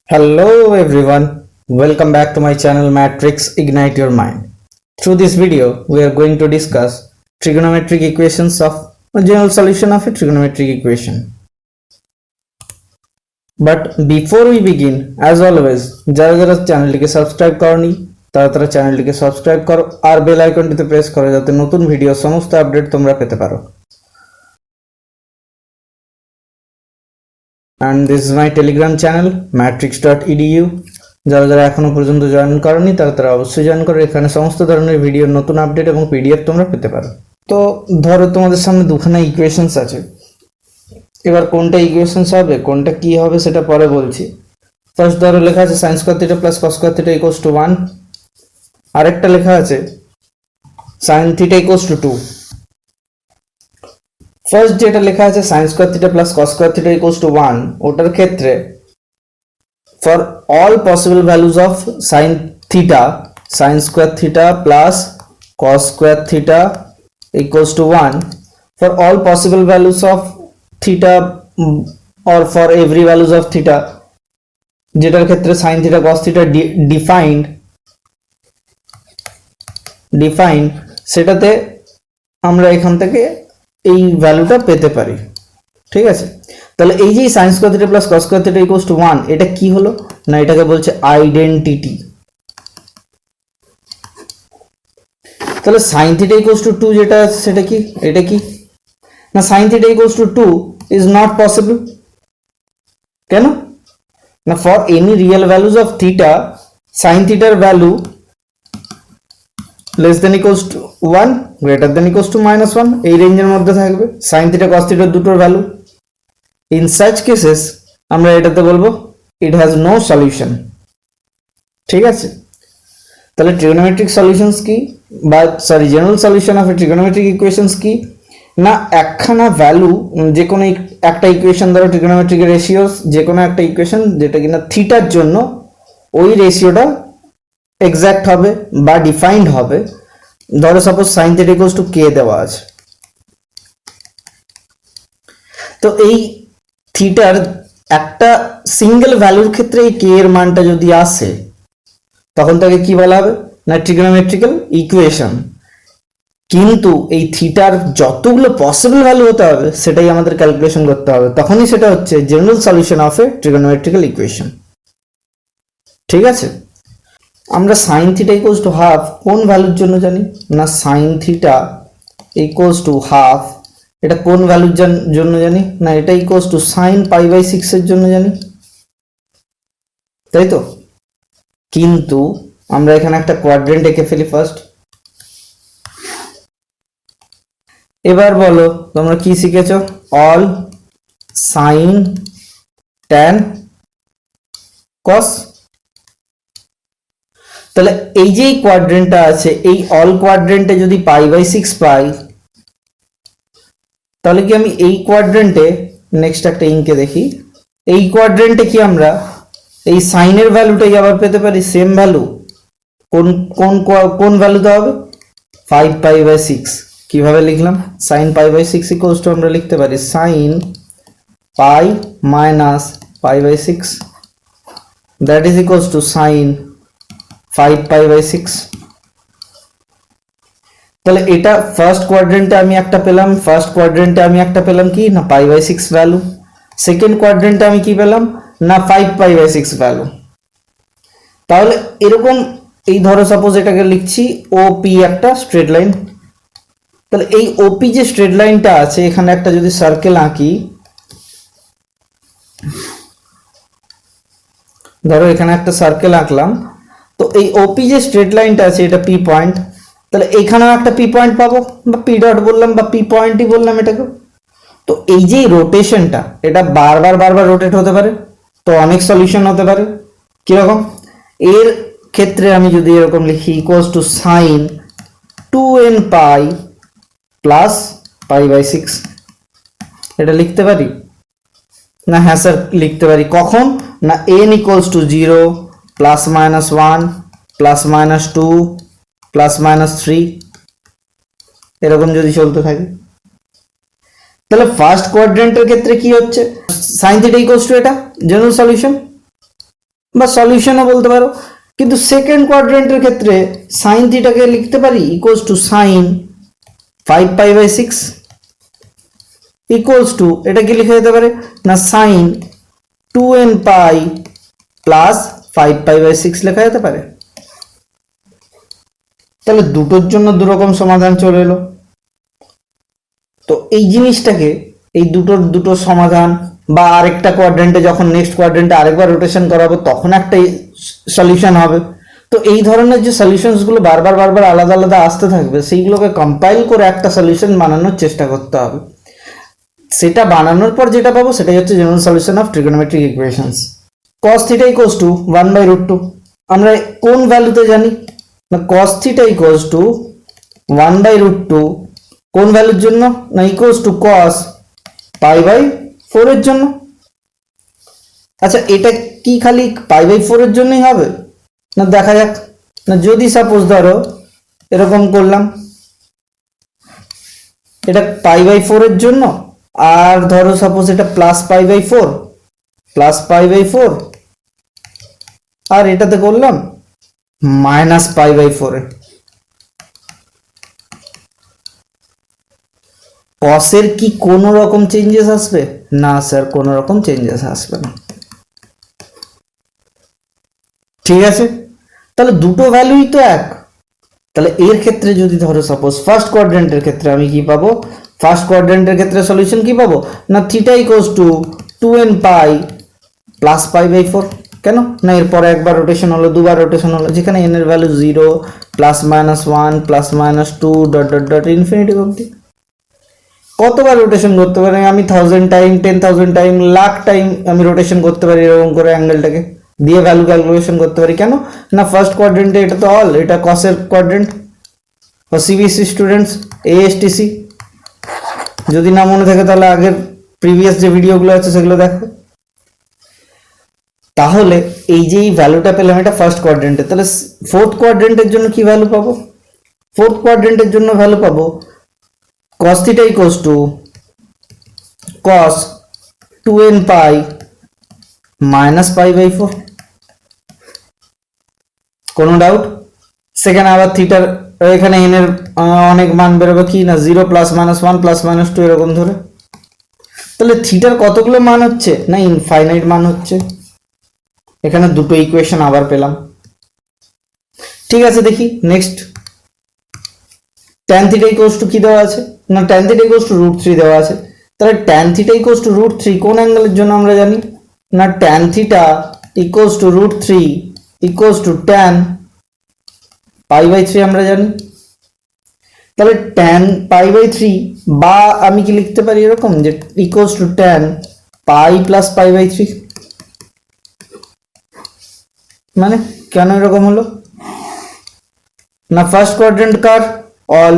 Hello everyone, welcome back to my channel Matrix Ignite Your Mind. Through this video, we are going to discuss trigonometric equations of a general solution of a trigonometric equation. But before we begin, as always, যারা যারা চ্যানেলটিকে subscribe করনি তারা তারা চ্যানেলটিকে subscribe করো আর bell আইকনটিতে press করো যাতে নতুন ভিডিও সমস্ত আপডেট তোমরা পেতে পারো। And this is my telegram channel matrix.edu. যারা যারা এখনো পর্যন্ত জয়েন করনি তারা তারা অবশ্যই জয়েন করো, এখানে সমস্ত ধরনের ভিডিওর নতুন আপডেট এবং পিডিএফ তোমরা পেতে পারো। তো ধরো তোমাদের সামনে দুখানা ইকুয়েশনস আছে, এবার কোনটা ইকুয়েশনস হবে কোনটা কি হবে সেটা পরে বলছি। ফার্স্ট ধরো লেখা আছে sin square theta plus cos square theta equals to 1, আরেকটা লেখা আছে sin theta equals to 2। First যেটা লেখা আছে sin square theta plus cos square theta equals to 1, ওটার ক্ষেত্রে for all possible values of sin theta, sin square theta plus cos square theta equals to 1, for all possible values of theta or for every values of theta যেটার ক্ষেত্রে sin theta cos theta defined সেটাতে আমরা এখান থেকে এই ভ্যালুটা পেতে পারি। ঠিক আছে, তাহলে এই যে sin square theta plus cos square theta equals to 1, এটা কি হলো না, এটাকে বলছে আইডেন্টিটি। তাহলে sin থিটা ইকুয়ালস টু 2 যেটা আছে সেটা কি, এটা কি না, sin theta equals to 2 is not possible. কেন না, for any real values of theta sin থিটার value less than equals to 1 greater than equals to -1 এই রেঞ্জের মধ্যে থাকবে sin থিটা cos থিটার দুটোর ভ্যালু। In such cases আমরা এটাতে বলবো it has no solution। ঠিক আছে, তাহলে trigonometric solutions কি বা sorry general solution of trigonometric equations কি না, একখানা ভ্যালু যে কোনো একটা ইকুয়েশন ধরো trigonometric রেশিওস যে কোনো একটা ইকুয়েশন যেটা কিনা থিটার জন্য ওই রেশিওটা এক্সাক্ট হবে বা ডিফাইন্ড হবে। ধরো suppose sin theta equals two k দেওয়া আছে, তো এই থিটার একটা সিঙ্গেল ভ্যালুর ক্ষেত্রে এই কে এর মানটা যদি আসে তখন তাকে কি বলা হবে না, ট্রিগোনোমেট্রিক্যাল ইকুয়েশন। কিন্তু এই থিটার যতগুলো পসিবল ভ্যালু হতে হবে সেটাই আমাদের ক্যালকুলেশন করতে হবে, তখনই সেটা হচ্ছে general solution of A trigonometrical equation. ঠিক আছে, আমরা sin theta equals to half কোন ভ্যালুর জন্য জানি না, sin theta equals to half এটা কোন ভ্যালুর জন্য জানি না, এটা ইকুয়ালস টু sin π/6 এর জন্য জানি, তাই তো। কিন্তু আমরা এখানে একটা কোয়াড্রেন্ট এঁকে ফেলি ফার্স্ট। এবার বলো তোমরা কি শিখেছো, অল sin tan cos। তাহলে এই যে কোয়াড্রেন্টটা আছে এই অল কোয়াড্রেন্টে যদি π/6 পাই তাহলে কি আমি এই কোয়াড্রেন্টে নেক্সট একটা ইঙ্কে দেখি, এই কোয়াড্রেন্টে কি আমরা এই সাইনের ভ্যালুটাই আবার পেতে পারি, সেম ভ্যালু। কোন কোন কোন ভ্যালুতে হবে 5π/6। কিভাবে লিখলাম, sin π/6 ইকুয়ালস টু আমরা লিখতে পারি sin π minus π/6 that is equals to sin 5π/6। তাহলে এটা ফার্স্ট কোয়াড্রেন্টে আমি একটা পেলাম, কি না π/6 ভ্যালু। সেকেন্ড কোয়াড্রেন্টে আমি কি পেলাম না 5π/6 ভ্যালু। তাহলে এরকম এই ধরো সাপোজ এটাকে লিখছি ওপি একটা স্ট্রেট লাইন, তাহলে এই ওপি যে স্ট্রেট লাইনটা আছে এখানে একটা যদি সার্কেল আঁকি, ধরো এখানে একটা সার্কেল আঁকলাম, তো এই ওপি যে স্ট্রেট লাইনটা আছে এটা পি পয়েন্ট, তাহলে এইখানেও একটা পি পয়েন্ট পাবো বা পি ডট বললাম বা পি পয়েন্টই বললাম এটাকে। তো এই যে রোটেশনটা এটা বারবার রোটেট হতে পারে, তো অনেক সলিউশন হতে পারে। কিরকম, এর ক্ষেত্রে আমি যদি এরকম লিখি equals to sign 2n π plus π/6 এটা লিখতে পারি না, হ্যাঁ স্যার লিখতে পারি। কখন না n ইকুয়ালস টু 0 +-1 +-2 +-3 এরকম যদি চলতে থাকে। তাহলে ফার্স্ট কোয়াড্রেন্টের ক্ষেত্রে কি হচ্ছে sin থিটা ইকুয়ালস টু এটা জেনারেল সলিউশন, বা সলিউশনও বলতে পারো। কিন্তু সেকেন্ড কোয়াড্রেন্টের ক্ষেত্রে সাইন থিটাকে লিখতে পারি ইকুয়ালস টু সাইন 5π/6 ইকুয়ালস টু, এটা কি লিখে যেতে পারে না সাইন 2nπ প্লাস 5π/6 লেখা যেতে পারে। তাহলে দুটোর জন্য দুরকম সমাধান চলে এলো। তো এই জিনিসটাকে, এই দুটো সমাধান বা আরেকটা কোয়াড্রেন্টে যখন নেক্সট কোয়াড্রেন্টে আরেকবার রোটেশন করাবো তখন একটা সলিউশন হবে। তো এই ধরনের যে সলিউশনসগুলো বারবার আলাদা আলাদা আসতে থাকবে, সেইগুলোকে কম্পাইল করে একটা সলিউশন বানানোর চেষ্টা করতে হবে। সেটা বানানোর পর যেটা পাবো সেটাই হচ্ছে general solution of trigonometric equations. cos θ equals to 1/√2। আমরা কোন ভ্যালুতে জানি না cos θ ইকুয়ালস টু 1/√2 কোন ভ্যালুর জন্য না ইকুয়ালস টু cos π/4 এর জন্য। আচ্ছা, এটা কি খালি π/4 এর জন্যই হবে না দেখা যাক। না যদি সাপোজ ধরো এরকম করলাম, এটা π/4 এর জন্য, আর ধরো সাপোজ এটা প্লাস π/4 আর এটাতে করলাম মাইনাস π/4 এ, কসের কি কোনো রকম চেঞ্জেস আসবে না? স্যার কোনো রকম চেঞ্জেস আসবে না। ঠিক আছে, তাহলে দুটো ভ্যালুই তো এক। তাহলে এর ক্ষেত্রে যদি ধরো সাপোজ ফার্স্ট কোয়াড্রেন্টের ক্ষেত্রে আমি কি পাবো, ফার্স্ট কোয়াড্রেন্টের ক্ষেত্রে সলিউশন কি পাবো না theta equals two 2nπ plus π/4। কেন না এরপরে একবার রোটেশন হলো, দুবার রোটেশন হলো, যেখানে n এর value 0 +-1 +-2 dot dot dot infinity অবধি। কতবার রোটেশন করতে পারি আমি? 1000 টাইম, 10,000 টাইম, লাখ টাইম আমি রোটেশন করতে পারি এরকম করে অ্যাঙ্গেলটাকে দিয়ে ভ্যালু ক্যালকুলেশন করতে পারি। কেন না ফার্স্ট কোয়াড্রেন্টে এটা তো অল, এটা কসের কোয়াড্রেন্ট। বা সিবিএসসি স্টুডেন্টস, এএসটিসি যদি না মনে থাকে তাহলে আগের প্রিভিয়াস যে ভিডিওগুলো আছে সেগুলো দেখো। তাহলে এই যে এই ভ্যালুটা পেলাম এটা ফার্স্ট কোয়াড্রেন্টে, তাহলে ফোর্থ কোয়াড্রেন্টের জন্য কি ভ্যালু পাবো? ফোর্থ কোয়াড্রেন্টের জন্য ভ্যালু পাবো cos θ equals to cos 2nπ minus π/4। কোনো ডাউট? সেখানে আবার থিটার এখানে n এর অনেক মান বেরোবে কি না 0 +-1 +-2 এরকম ধরে। তাহলে থিটার কতগুলো মান হচ্ছে না ইনফাইনাইট মান হচ্ছে। এখানে দুটো ইকুয়েশন আবার পেলাম। ঠিক আছে, দেখি নেক্সট। tan θ ইকুয়ালস টু কি দেওয়া আছে না tan θ ইকুয়ালস টু √3 দেওয়া আছে। তাহলে tan θ ইকুয়ালস টু √3 কোন অ্যাঙ্গেলের জন্য আমরা জানি না tan θ equals to √3 equals to tan π/3 আমরা জানি। তাহলে tan π/3 বা আমি কি লিখতে পারি এরকম যে ইকুয়ালস টু tan π প্লাস π/3। মানে কেন এরকম হলো না ফার্স্ট কোয়াড্রেন্ট কার অল,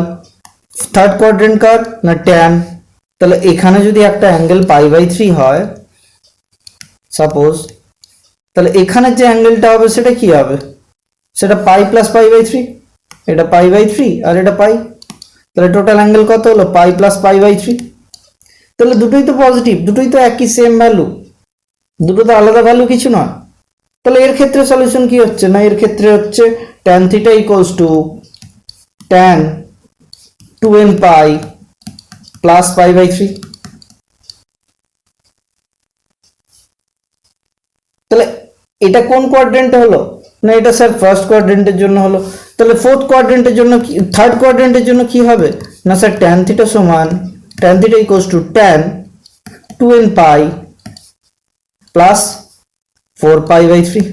থার্ড কোয়াড্রেন্ট কার না tan। তাহলে এখানে যদি একটা অ্যাঙ্গেল π/3 হয় সাপোজ, তাহলে এখানে যে অ্যাঙ্গেলটা হবে সেটা কি হবে? সেটা π প্লাস π/3, এটা π/3 আর এটা π। তাহলে টোটাল অ্যাঙ্গেল কত হলো π প্লাস π/3। তাহলে দুটোই তো পজিটিভ, দুটোই তো একই সেম ভ্যালু, দুটো তো আলাদা ভ্যালু কিছু নয়। তাহলে এর ক্ষেত্রে সলিউশন কি হচ্ছে না এর ক্ষেত্রে হচ্ছে tan θ equals to tan 2nπ plus π/3। তাহলে এটা কোন কোয়াড্রেন্টে হলো না এটা স্যার ফার্স্ট কোয়াড্রেন্টের জন্য হলো। তাহলে ফোর্থ কোয়াড্রেন্টের জন্য কি, থার্ড কোয়াড্রেন্টের জন্য কি হবে না স্যার tan θ সমান tan θ equals to tan 2nπ plus 4π/3।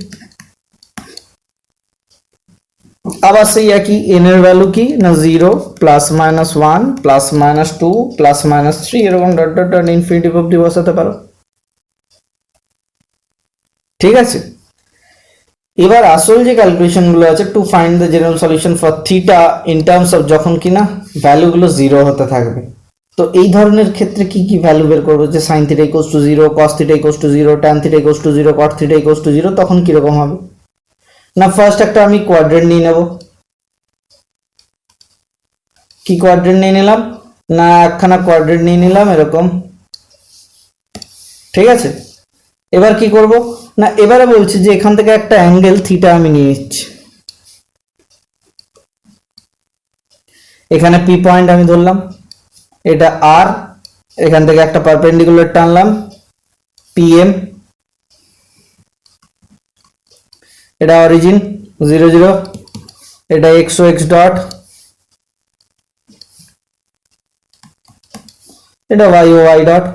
আবার সেই একই n এর ভ্যালু কি না 0 +-1 +-2 +-3 এরকম ডট ডট ডট ইনফিনিটি অবধি বসাতে পারো। ঠিক আছে, এবার আসল যে ক্যালকুলেশন গুলো আছে to find the general solution for theta in terms of যখন কিনা ভ্যালুগুলো 0 হতে থাকবে। তো এই ধরনের ক্ষেত্রে কি কি ভ্যালু বের করবো যে sin θ equals to 0, cos θ equals to 0, tan θ equals to 0, cot θ equals to 0, তখন কি রকম হবে না ফার্স্ট একটা আমি কোয়াড্রেন্ট নিয়ে নেব। কি কোয়াড্রেন্ট নিয়ে নিলাম না একখানা কোয়াড্রেন্ট নিয়ে নিলাম এরকম। ঠিক আছে, এবার কি করব না, এবারে বলছি যে এখান থেকে একটা অ্যাঙ্গেল থিটা আমি নিয়ে নিচ্ছি, এখানে পি পয়েন্ট আমি ধরলাম, এটা আর, এখান থেকে একটা পারপেন্ডিকুলার টানলাম পিএম, এটা অরিজিন 0 0, এটা এক্স ও এক্স ডট, এটা ওয়াই ও ওয়াই ডট।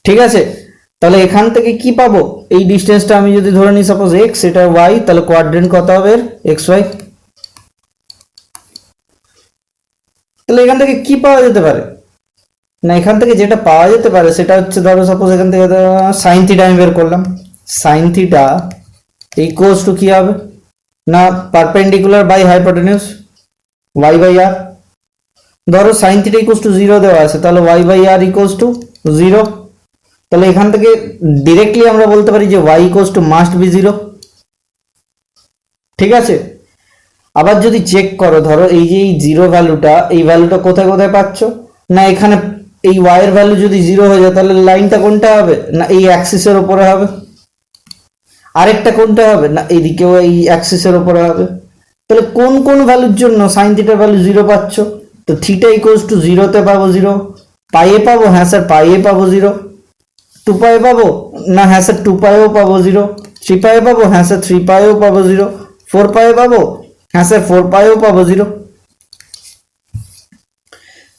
ঠিক আছে, তাহলে এখান থেকে কি পাবো, এই ডিস্টেন্সটা আমি যদি ধরে নিই সাপোজ এক্স, এটা ওয়াই, তাহলে কোয়াড্রেন্ট কত হবে এক্স ওয়াই। তাহলে এখান থেকে কি পাওয়া যেতে পারে না, এখান থেকে যেটা পাওয়া যেতে পারে সেটা হচ্ছে, ধরো সাপোজ এখান থেকে সাইন থিটা আমি বের করলাম, সাইন থিটা ইকুয়ালস টু কি হবে না perpendicular by hypotenuse y by r. ধরো সাইন থিটা ইকুয়ালস টু 0 দেওয়া আছে, তাহলে y by r equals to 0। তাহলে এখান থেকে ডিরেক্টলি আমরা বলতে পারি যে y equals to must be 0। ঠিক আছে, আবার যদি চেক করো, ধরো এই যে এই 0 ভ্যালুটা, এই ভ্যালুটা কোথায় কোথায় পাচ্ছ না, এখানে এই ওয়াই এর ভ্যালু যদি 0 হয়ে যায় তাহলে লাইনটা কোনটা হবে না এই অ্যাক্সিসের উপরে হবে, আরেকটা কোনটা হবে না এইদিকেও এই অ্যাক্সিসের উপরে হবে। তাহলে কোন কোন ভ্যালুর জন্য সাইন থিটার ভ্যালু 0 পাচ্ছ, তো থিটা ইকুয়ালস টু 0 তে পাবো 0, পাইয়ে পাবো হ্যাঁ স্যার পাইয়ে পাবো 0, 2 পাইয়ে পাবো না হ্যাঁ স্যার 2 পাইয়েও পাবো 0, 3 পাইয়ে পাবো হ্যাঁ স্যার 3 পাইয়েও পাবো 0, 4 পাইয়ে পাবো হ্যাঁ স্যার 4 পাইয়েও পাবো 0।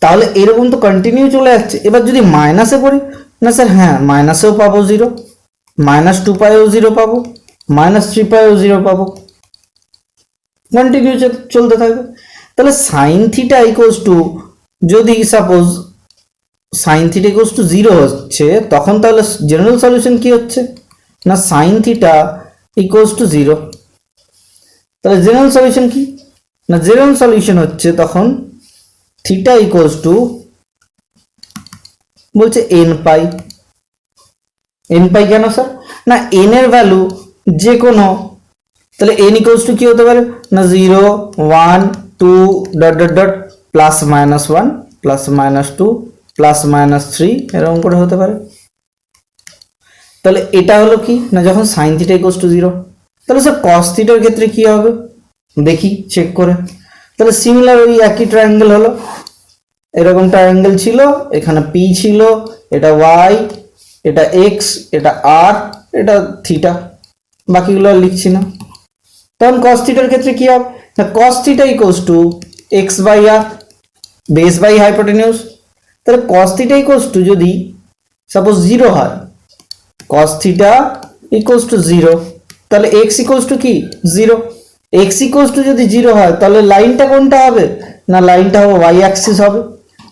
তাহলে এরকম তো কন্টিনিউ চলে যাচ্ছে। এবার যদি মাইনাসে করি না স্যার, হ্যাঁ মাইনাসেও পাবো 0, -2 পাইও 0 পাবো, -3 পাইও 0 পাবো, কন্টিনিউ চলতে থাকবে। তাহলে সাইন থিটা ইকুয়ালস টু, যদি suppose sign theta equals to 0 হচ্ছে, তখন তাহলে জেনারেল সলিউশন কি হচ্ছে না সাইন থিটা ইকুয়ালস টু 0। তাহলে জেনারেল সলিউশন কি না, জেনারেল সলিউশন হচ্ছে তখন থিটা ইকুয়ালস টু বলছে এন পাই। এন পাই কেন স্যার না, এন এর ভ্যালু যে কোনো, তাহলে এন ইকুয়ালস টু কি হতে পারে না 0 1 2 ডট ডট ডট +-1 +-2 +-3 এরকম করে হতে পারে। তাহলে এটা হলো কি না যখন সাইন থিটা ইকুয়ালস টু 0, তাহলে স্যার কস থিটার ক্ষেত্রে কি হবে দেখি চেক করে। তাহলে সিমিলার ওই একই ট্রায়াঙ্গেল হলো, এরকম ট্রায়াঙ্গেল ছিল, এখানে পি ছিল, এটা ওয়াই, এটা এক্স, এটা আর, এটা থিটা, বাকিগুলো আর লিখছি না। তখন কস থিটার ক্ষেত্রে কি হবে না cos theta equals to x by r base by hypotenuse. তাহলে কস থিটা ইকুয়ালস টু যদি সাপোজ 0 হয়, কস থিটা ইকুয়ালস টু 0, তাহলে এক্স ইকুয়ালস টু কি 0, এক্স ইকুয়ালস টু যদি 0 হয় তাহলে লাইনটা কোনটা হবে না লাইনটা হবে ওয়াই অ্যাক্সিস হবে।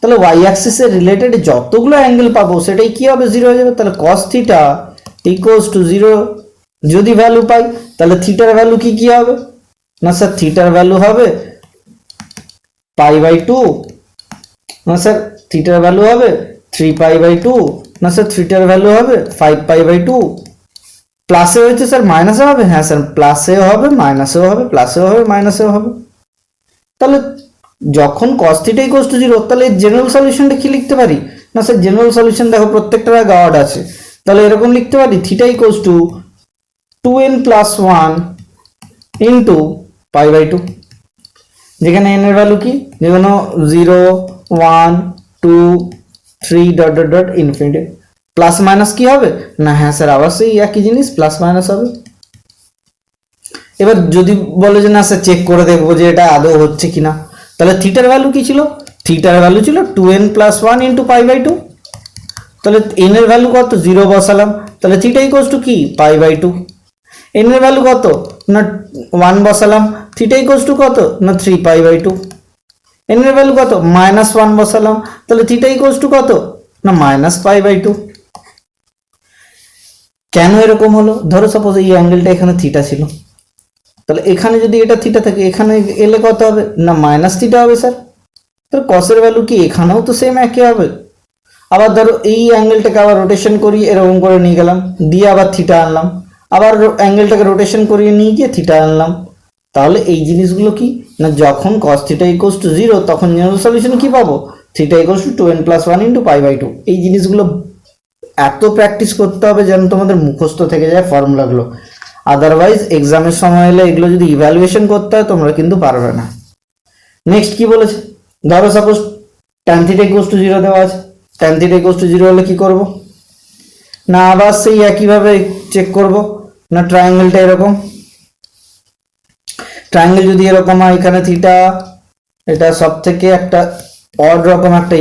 তাহলে ওয়াই অ্যাক্সিসের রিলেটেড যতগুলো অ্যাঙ্গেল পাবো সেটাই কি হবে 0 হয়ে যাবে। তাহলে কস থিটা ইকুয়ালস টু 0 যদি ভ্যালু পাই, তাহলে থিটার ভ্যালু কি কি হবে না স্যার থিটার ভ্যালু হবে π/2, না স্যার থিটার ভ্যালু হবে 3π/2, না স্যার থিটার ভ্যালু হবে 5π/2। প্লাসে হয়েছে স্যার মাইনাসে হবে, হ্যাঁ স্যার প্লাসেও হবে মাইনাসেও হবে, প্লাসেও হবে মাইনাসেও হবে। তাহলে যখন cos θ = 0, তাহলে জেনারেল সলিউশনটা কি লিখতে পারি না স্যার জেনারেল সলিউশন দেখো প্রত্যেকটার গাওয়ার্ড আছে, তাহলে এরকম লিখতে পারি θ = 2n + 1 ইনটু π/2, যেখানে n এর ভ্যালু কি যেখানে 0 1 2 3 dot dot dot infinity. Plus minus কি হবে না হ্যাঁ স্যার আবার সেই একই জিনিস প্লাস মাইনাস হবে। এবার যদি বলে যে না স্যার চেক করে দেখবো যে এটা আদৌ হচ্ছে কিনা, তাহলে থিটার ভ্যালু কি ছিল, থিটার ভ্যালু ছিল 2n + 1 ইনটু π/2, তাহলে n এর ভ্যালু কত 0 বসালাম, তাহলে θ = কি π/2। n এর ভ্যালু কত না 1 বসালাম, θ = কত না 3π/2। n এর ভ্যালু কত -1 বসালাম, তাহলে θ = কত না -π/2। কেন এরকম হলো, ধরো সাপোজ এই অ্যাঙ্গেলটা এখানে থিটা ছিল, তাহলে এখানে যদি এটা থিটা থাকে এখানে এলে কত হবে না -θ হবে স্যার। তাহলে কসের ভ্যালু কি এখানেও তো সেম একই হবে। আবার ধরো এই অ্যাঙ্গেলটাকে আবার রোটেশন করি এরকম করে নিয়ে গেলাম, দিয়ে আবার থিটা আনলাম, আবার অ্যাঙ্গেলটাকে রোটেশন করিয়ে নিয়ে গিয়ে থিটা আনলাম, তাহলে এই জিনিসগুলো কি না যখন cos θ = 0 তখন জেনারেল সলিউশন কি পাবো, θ theta equals to 2n plus 1 into pi by 2। এই জিনিসগুলো এত প্র্যাকটিস করতে হবে যেন তোমাদের মুখস্থ থেকে যায় ফর্মুলাগুলো, আদারওয়াইজ এক্সামের সময় এলে এগুলো যদি ইভ্যালুয়েশন করতে হয় তোমরা কিন্তু পারবে না। নেক্সট কি বলেছে, ধরো suppose tan theta equals to 0 দেওয়া আছে। tan থিটা ইকুয়ালস টু 0 হলে কি করব, না আবার সেই একইভাবে চেক করব, না ট্রায়াঙ্গেলটা এরকম, ট্রায়াঙ্গেল যদি এরকম হয়, এখানে থিটা এটা সব থেকে একটা অড রকম একটা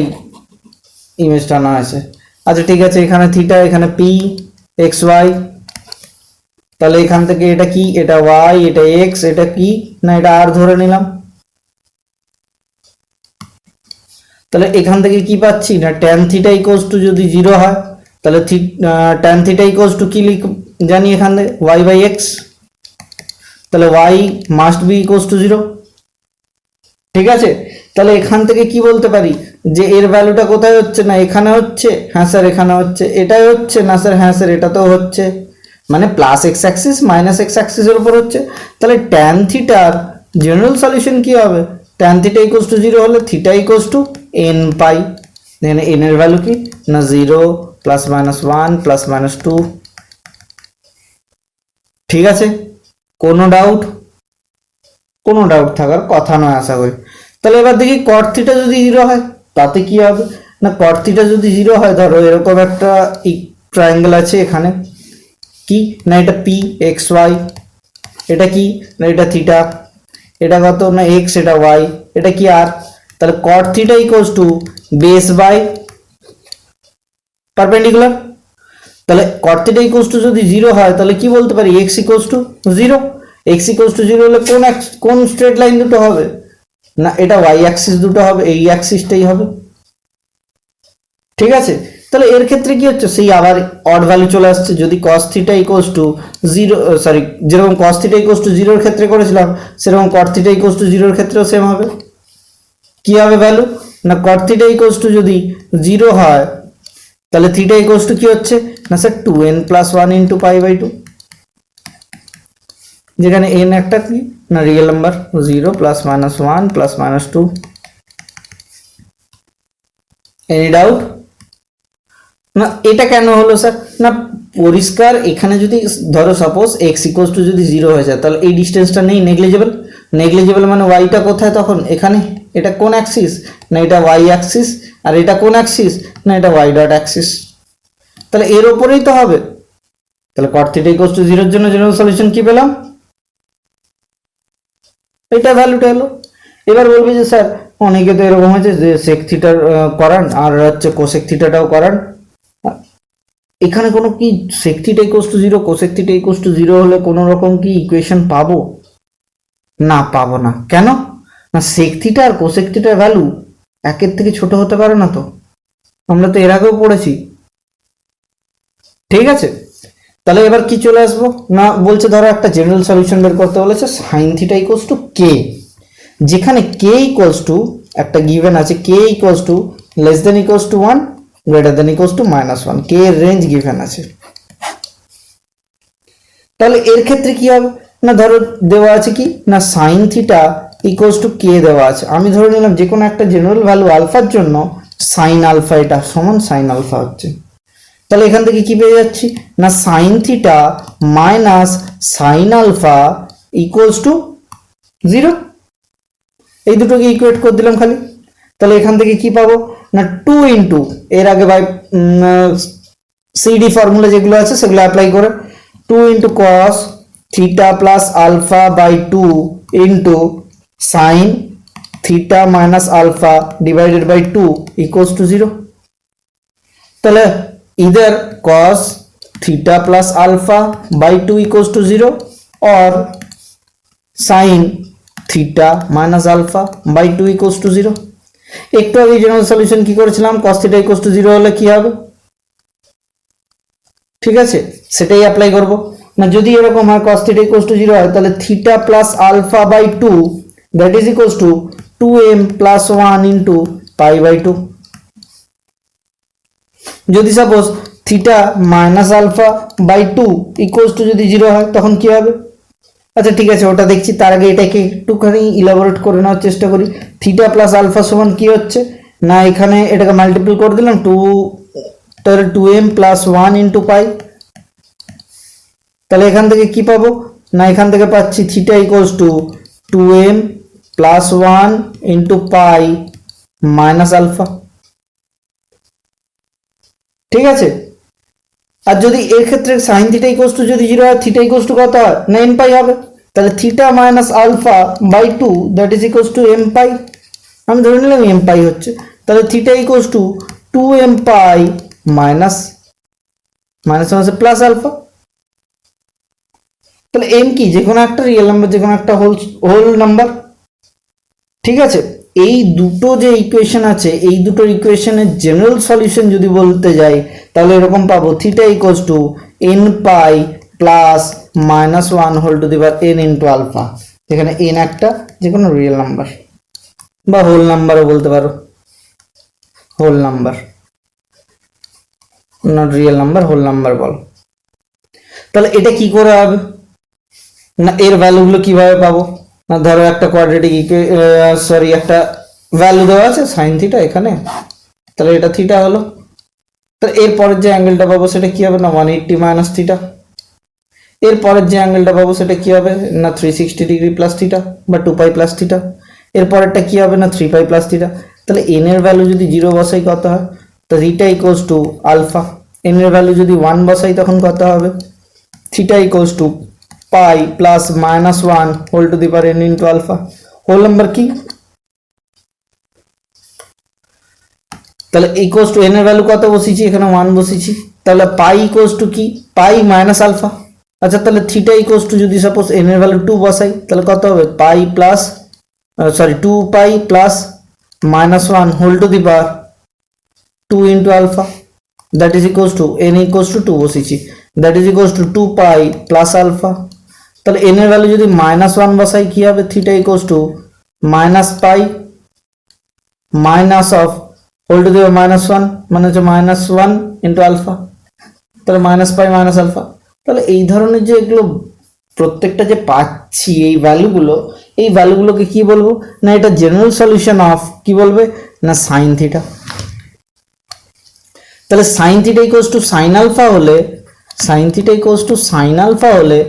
ইমেজ টানা আছে। আচ্ছা ঠিক আছে, এখানে থিটা, এখানে পি এক্স ওয়াই, তাহলে এখান থেকে এটা কি, এটা ওয়াই, এটা এক্স, এটা কি, না এটা আর ধরে নিলাম। তাহলে এখান থেকে কি পাচ্ছি, না tan থিটা ইকুয়ালস টু যদি 0 হয় তাহলে tan থিটা ইকুয়ালস টু কি জানি এখান থেকে y বাই এক্স, তাহলে y must be equals to 0। ঠিক আছে, তাহলে এখান থেকে কি বলতে পারি যে এর ভ্যালুটা কোথায় হচ্ছে, না এখানে হচ্ছে, হ্যাঁ স্যার এখানে হচ্ছে, এটাই হচ্ছে, না স্যার হ্যাঁ স্যার এটা তো হচ্ছে, মানে plus x axis minus x অ্যাক্সিসের উপর হচ্ছে। তাহলে tan থিটার জেনারেল সলিউশন কি হবে, tan থিটা ইকুয়ালস টু 0 হলে থিটা ইকুয়ালস টু n পাই, এখানে n এর ভ্যালু কি, না 0 প্লাস মাইনাস 1 প্লাস মাইনাস 2। ঠিক আছে, কোনো ডাউট, কোনো ডাউট থাকার কথা নয় আশা করি। তাহলে এবার দেখি cot থিটা যদি 0 হয় তাতে কি হবে, না cot থিটা যদি 0 হয়, ধরো এরকম একটা ট্রায়াঙ্গেল আছে এখানে, কি না এটা পি এক্স ওয়াই, এটা কি না এটা থিটা, এটা কত না এক্স, এটা ওয়াই, এটা কি আর, তাহলে cot theta equals to base by perpendicular. তাহলে cot থিটা ইকুয়ালস টু যদি 0 হয় তাহলে কি বলতে পারি, x equals to 0। x equals to 0 হলে কোন স্ট্রেট লাইন দুটো হবে, না এটা y অ্যাক্সিস দুটো হবে, এই অ্যাক্সিসটাই হবে। ঠিক আছে, তাহলে এর ক্ষেত্রে কি হচ্ছে, সেই আবার অড ভ্যালু চলে আসছে। যদি cos theta equals to 0, sorry যেরকম cos থিটা ইকুয়ালস টু 0 এর ক্ষেত্রে করেছিলাম সেরকম cot থিটা ইকুয়ালস টু 0 এর ক্ষেত্রেও সেম হবে। কি হবে ভ্যালু, না cot থিটা ইকুয়ালস টু যদি 0 হয় তাহলে থিটা ইকুয়ালস টু কি হচ্ছে, না sir 2n plus 1 into pi by 2, যেখানে n একটা কি না real number, 0 plus minus 1 plus minus 2। Any doubt, না এটা কেন হলো স্যার, না পরিষ্কার এখানে যদি ধরো সাপোজ x ইকুয়ালস টু যদি 0 হয়ে যায় তাহলে এই ডিস্টেন্সটা নেই, নেগলিজেবল, নেগলিজেবল মানে ওয়াইটা কোথায় তখন এখানে, এটা কোন অ্যাক্সিস, না এটা ওয়াই অ্যাক্সিস, আর এটা কোন অ্যাক্সিস, না এটা ওয়াই ডট অ্যাক্সিস, তাহলে এর ওপরেই তো হবে। তাহলে cot থিটা ইকুয়ালস টু 0 এর জন্য জেনারেল সলিউশন কি পেলাম, এটা ভ্যালুটা এলো। এবার বলবি যে স্যার অনেকে তো এরকম হয়েছে যে sec থিটার করান আর হচ্ছে cosec থিটাটাও করান, এখানে কোনো কি sec theta equals to 0 cosec theta equals to 0 হলে কোনো রকম কি ইকুয়েশন পাবো, না পাবো না। কেন, না sec থিটা আর cosec থিটার ভ্যালু একের থেকে ছোট হতে পারে না, তো আমরা তো এর আগেও পড়েছি। ঠিক আছে, তাহলে এবার কি চলে আসবো, না বলছে ধরো একটা জেনারেল সলিউশন বের করতে বলেছে sin theta equals two k, যেখানে k ইকুয়ালস টু একটা গিভেন আছে, k equals to less than equals to 1 greater than equals to minus 1, k এর রেঞ্জ গিভেন আছে। তাহলে এর ক্ষেত্রে কি হবে, না ধরো দেওয়া আছে কি না sin theta equals two k দেওয়া আছে, আমি ধরে নিলাম যে কোনো একটা জেনারেল ভ্যালু আলফার জন্য sin আলফা এটা সমান sin আলফা হচ্ছে। তাহলে এখান থেকে কি পেয়ে যাচ্ছি, না sin theta minus sin alpha equals to 0, এই দুটোকে ইকুয়েট করে দিলাম খালি। তাহলে এখান থেকে কি পাবো, না 2 ইন্টু এর আগে বাই সিডি ফর্মুলা যেগুলো আছে সেগুলো অ্যাপ্লাই করে 2 into cos theta plus alpha by 2 into sine theta minus alpha divided by 2 equals to 0। তাহলে either cos theta plus alpha by 2 equals to 0 or sin theta minus alpha by 2 equals to 0। একটু আগে general solution কি করেছিলাম, cos theta equals to 0 হলে কি হবে, ঠিক আছে সেটাই অ্যাপ্লাই করব। না যদি এরকম হয় cos theta equals to 0 হয় তাহলে theta plus alpha by 2 that is equals to 2m plus 1 into pi by 2। যদি suppose theta minus alpha by 2 equals to যদি 0 হয় তখন কি হবে, আচ্ছা ঠিক আছে ওটা দেখছি, তার আগে এটাকে একটুখানি ইলাবোরেট করে নেওয়ার চেষ্টা করি। থিটা প্লাস আলফা সমান কি হচ্ছে, না এখানে এটাকে মাল্টিপল করে দিলাম, তাহলে 2m প্লাস 1 ইন্টু পাই। তাহলে এখান থেকে কি পাবো, না এখান থেকে পাচ্ছি theta equals to 2m plus 1 into pi minus alpha. ঠিক আছে, আর যদি এর ক্ষেত্রে সাইন থিটা ইকুয়ালস টু যদি 0 হয়, থিটা ইকুয়ালস টু কত হয় না m পাই হবে। তাহলে theta minus alpha by 2 that is equals to m pi. আমি ধরে নিলাম m পাই হচ্ছে, তাহলে theta equals to 2m pi minus minus plus alpha. তাহলে m কি, যে কোনো একটা রিয়েল নাম্বার, যে কোনো একটা হোল নাম্বার। ঠিক আছে, এই দুটো যে ইকুয়েশন আছে, এই দুটো ইকুয়েশনের জেনারেল সলিউশন যদি বলতে যাই, তাহলে এরকম পাবো theta equals to n pi plus minus 1 whole to the power n into alpha. এখানে n একটা যে কোনো রিয়েল নাম্বার বা হোল নাম্বারও বলতে পারো, whole number, not real number, whole number বল। তাহলে এটা কি করে হবে, না এর ভ্যালুগুলো কিভাবে পাবো, না ধরো একটা কোয়াড্রেটিক সরি একটা ভ্যালু দেওয়া আছে সাইন থিটা এখানে, তাহলে এটা থিটা হলো। তাহলে এর পরের যে অ্যাঙ্গেলটা পাবো সেটা কি হবে, না 180 মাইনাস থিটা। এর পরের যে অ্যাঙ্গেলটা পাবো সেটা কি হবে, না 360 ডিগ্রি প্লাস থিটা বা 2 পাই প্লাস থিটা। এর পরেরটা কি হবে, না 3 পাই প্লাস থিটা। তাহলে এন এর ভ্যালু যদি 0 বসাই কত হয়, তো theta equals to alpha. N এর ভ্যালু যদি 1 বসাই তখন কত হবে, theta equals to pi plus minus 1 whole to the power n into alpha. Whole number কি, তাহলে ইকুয়ালস টু n এর ভ্যালু কত বসিয়েছি, এখানে 1 বসিয়েছি। তাহলে পাই ইকুয়ালস টু কি, পাই মাইনাস আলফা। আচ্ছা, তাহলে থিটা ইকুয়ালস টু যদি সাপোজ n এর ভ্যালু 2 বসাই, তাহলে কত হবে, pi plus 2 pi plus minus 1 whole to the power 2 into alpha, that is equals to n equals to 2 বসিয়েছি, that is equals to 2 pi plus alpha. তাহলে n এর value যদি মাইনাস 1 বসাই কি হবে, theta equals to minus pi minus of whole to the power minus 1 মানে হচ্ছে minus 1 into alpha, তাহলে মাইনাস পাই মাইনাস আলফা। তাহলে এই ধরনের যে এগুলো প্রত্যেকটা যে পাচ্ছি এই ভ্যালুগুলোকে কি বলবো, না এটা জেনারেল সলিউশন অফ কি বলবে, না সাইন থিটা। তাহলে sine theta equals to sine alpha হলে, sine theta equals to sine alpha হলে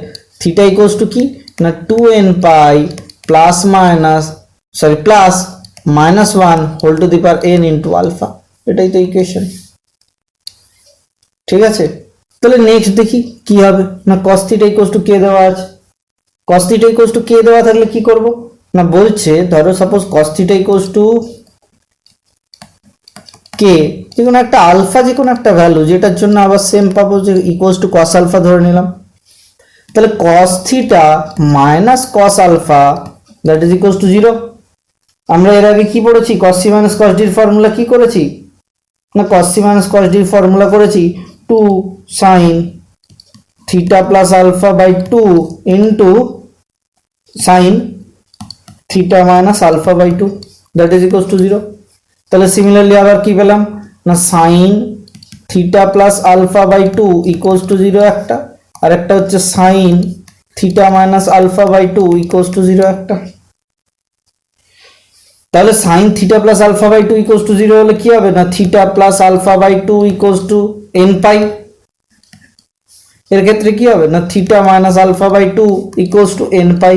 থিটা ইকুয়ালস টু কি, না 2n pi plus plus minus 1 whole to the power n into alpha. এটাই তো ইকুয়েশন। ঠিক আছে, তাহলে নেক্সট দেখি কি হবে, না cos থিটা ইকুয়ালস টু কে দেওয়া আছে। cos থিটা ইকুয়ালস টু কে দেওয়া থাকলে কি করব, না বলছে ধরো suppose cos theta equals to কে, যে কোনো একটা আলফা, যে কোনো একটা ভ্যালু যেটার জন্য আবার সেম পাবো, যে ইকুয়ালস টু cos আলফা ধরে নিলাম। তাহলে cos theta minus cos alpha that is equals to 0। আমরা এর আগে কি পড়েছি, cos c মাইনাস cos d এর ফর্মুলা কি করেছি, না cos c মাইনাস cos d এর ফর্মুলা করেছি 2 sin theta plus alpha by 2 into sin theta minus alpha by 2 that is equals to 0। তাহলে সিমিলারলি আবার কি পেলাম, না sin theta plus alpha by 2 equals to 0 একটা, আর একটা হচ্ছে sin theta minus alpha by 2 equals to 0 একটা। তাহলে sin theta plus alpha by 2 equals to 0 হলে কি হবে, না theta plus alpha by 2 equals to n pi. এর ক্ষেত্রে কি হবে, না theta minus alpha by 2 equals to n পাই।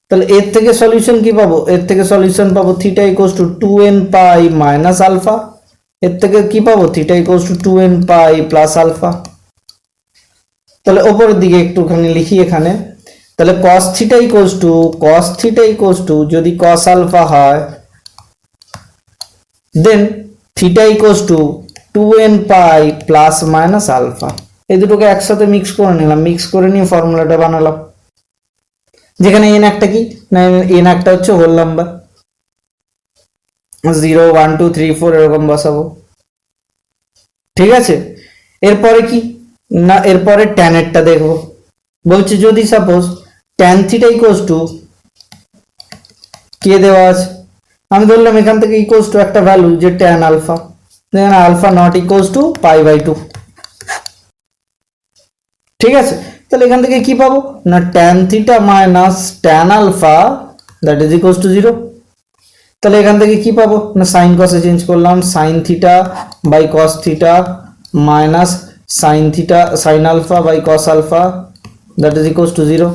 তাহলে এর থেকে সলিউশন কি পাবো, এর থেকে সলিউশন পাবো theta equals to 2n pi minus alpha. এর থেকে কি পাবো, theta equals to 2n pi plus alpha. তাহলে উপরের দিকে একটুখানি লিখি এখানে, তাহলে cos থিটা ইকুয়ালস টু যদি cos আলফা হয়, then theta equals to 2n pi plus minus alpha. এই দুটোকে একসাথে মিক্স করে নিলাম, মিক্স করে নিয়ে ফর্মুলাটা বানালাম, যেখানে n একটা কি, না n একটা হচ্ছে হোল নাম্বার, 0 1 2 3 4 এরকম বসাবো। ঠিক আছে, এরপরে কি, না এরপরে tan এরটা দেখবো। বলছে যদি suppose tan theta equals to কে দেওয়া আছে, আমি ধরলাম এখান থেকে ইকুয়ালস টু একটা ভ্যালু যে tan আলফা, যেখানে alpha not equals to pi by 2। ঠিক আছে, তাহলে এখান থেকে কি পাবো, না tan theta minus tan alpha that is equals to 0। তাহলে এখান থেকে কি পাবো না সাইন কসে চেঞ্জ করলাম, sine theta by cos theta minus sine theta sine alpha by cos alpha that is equals to 0।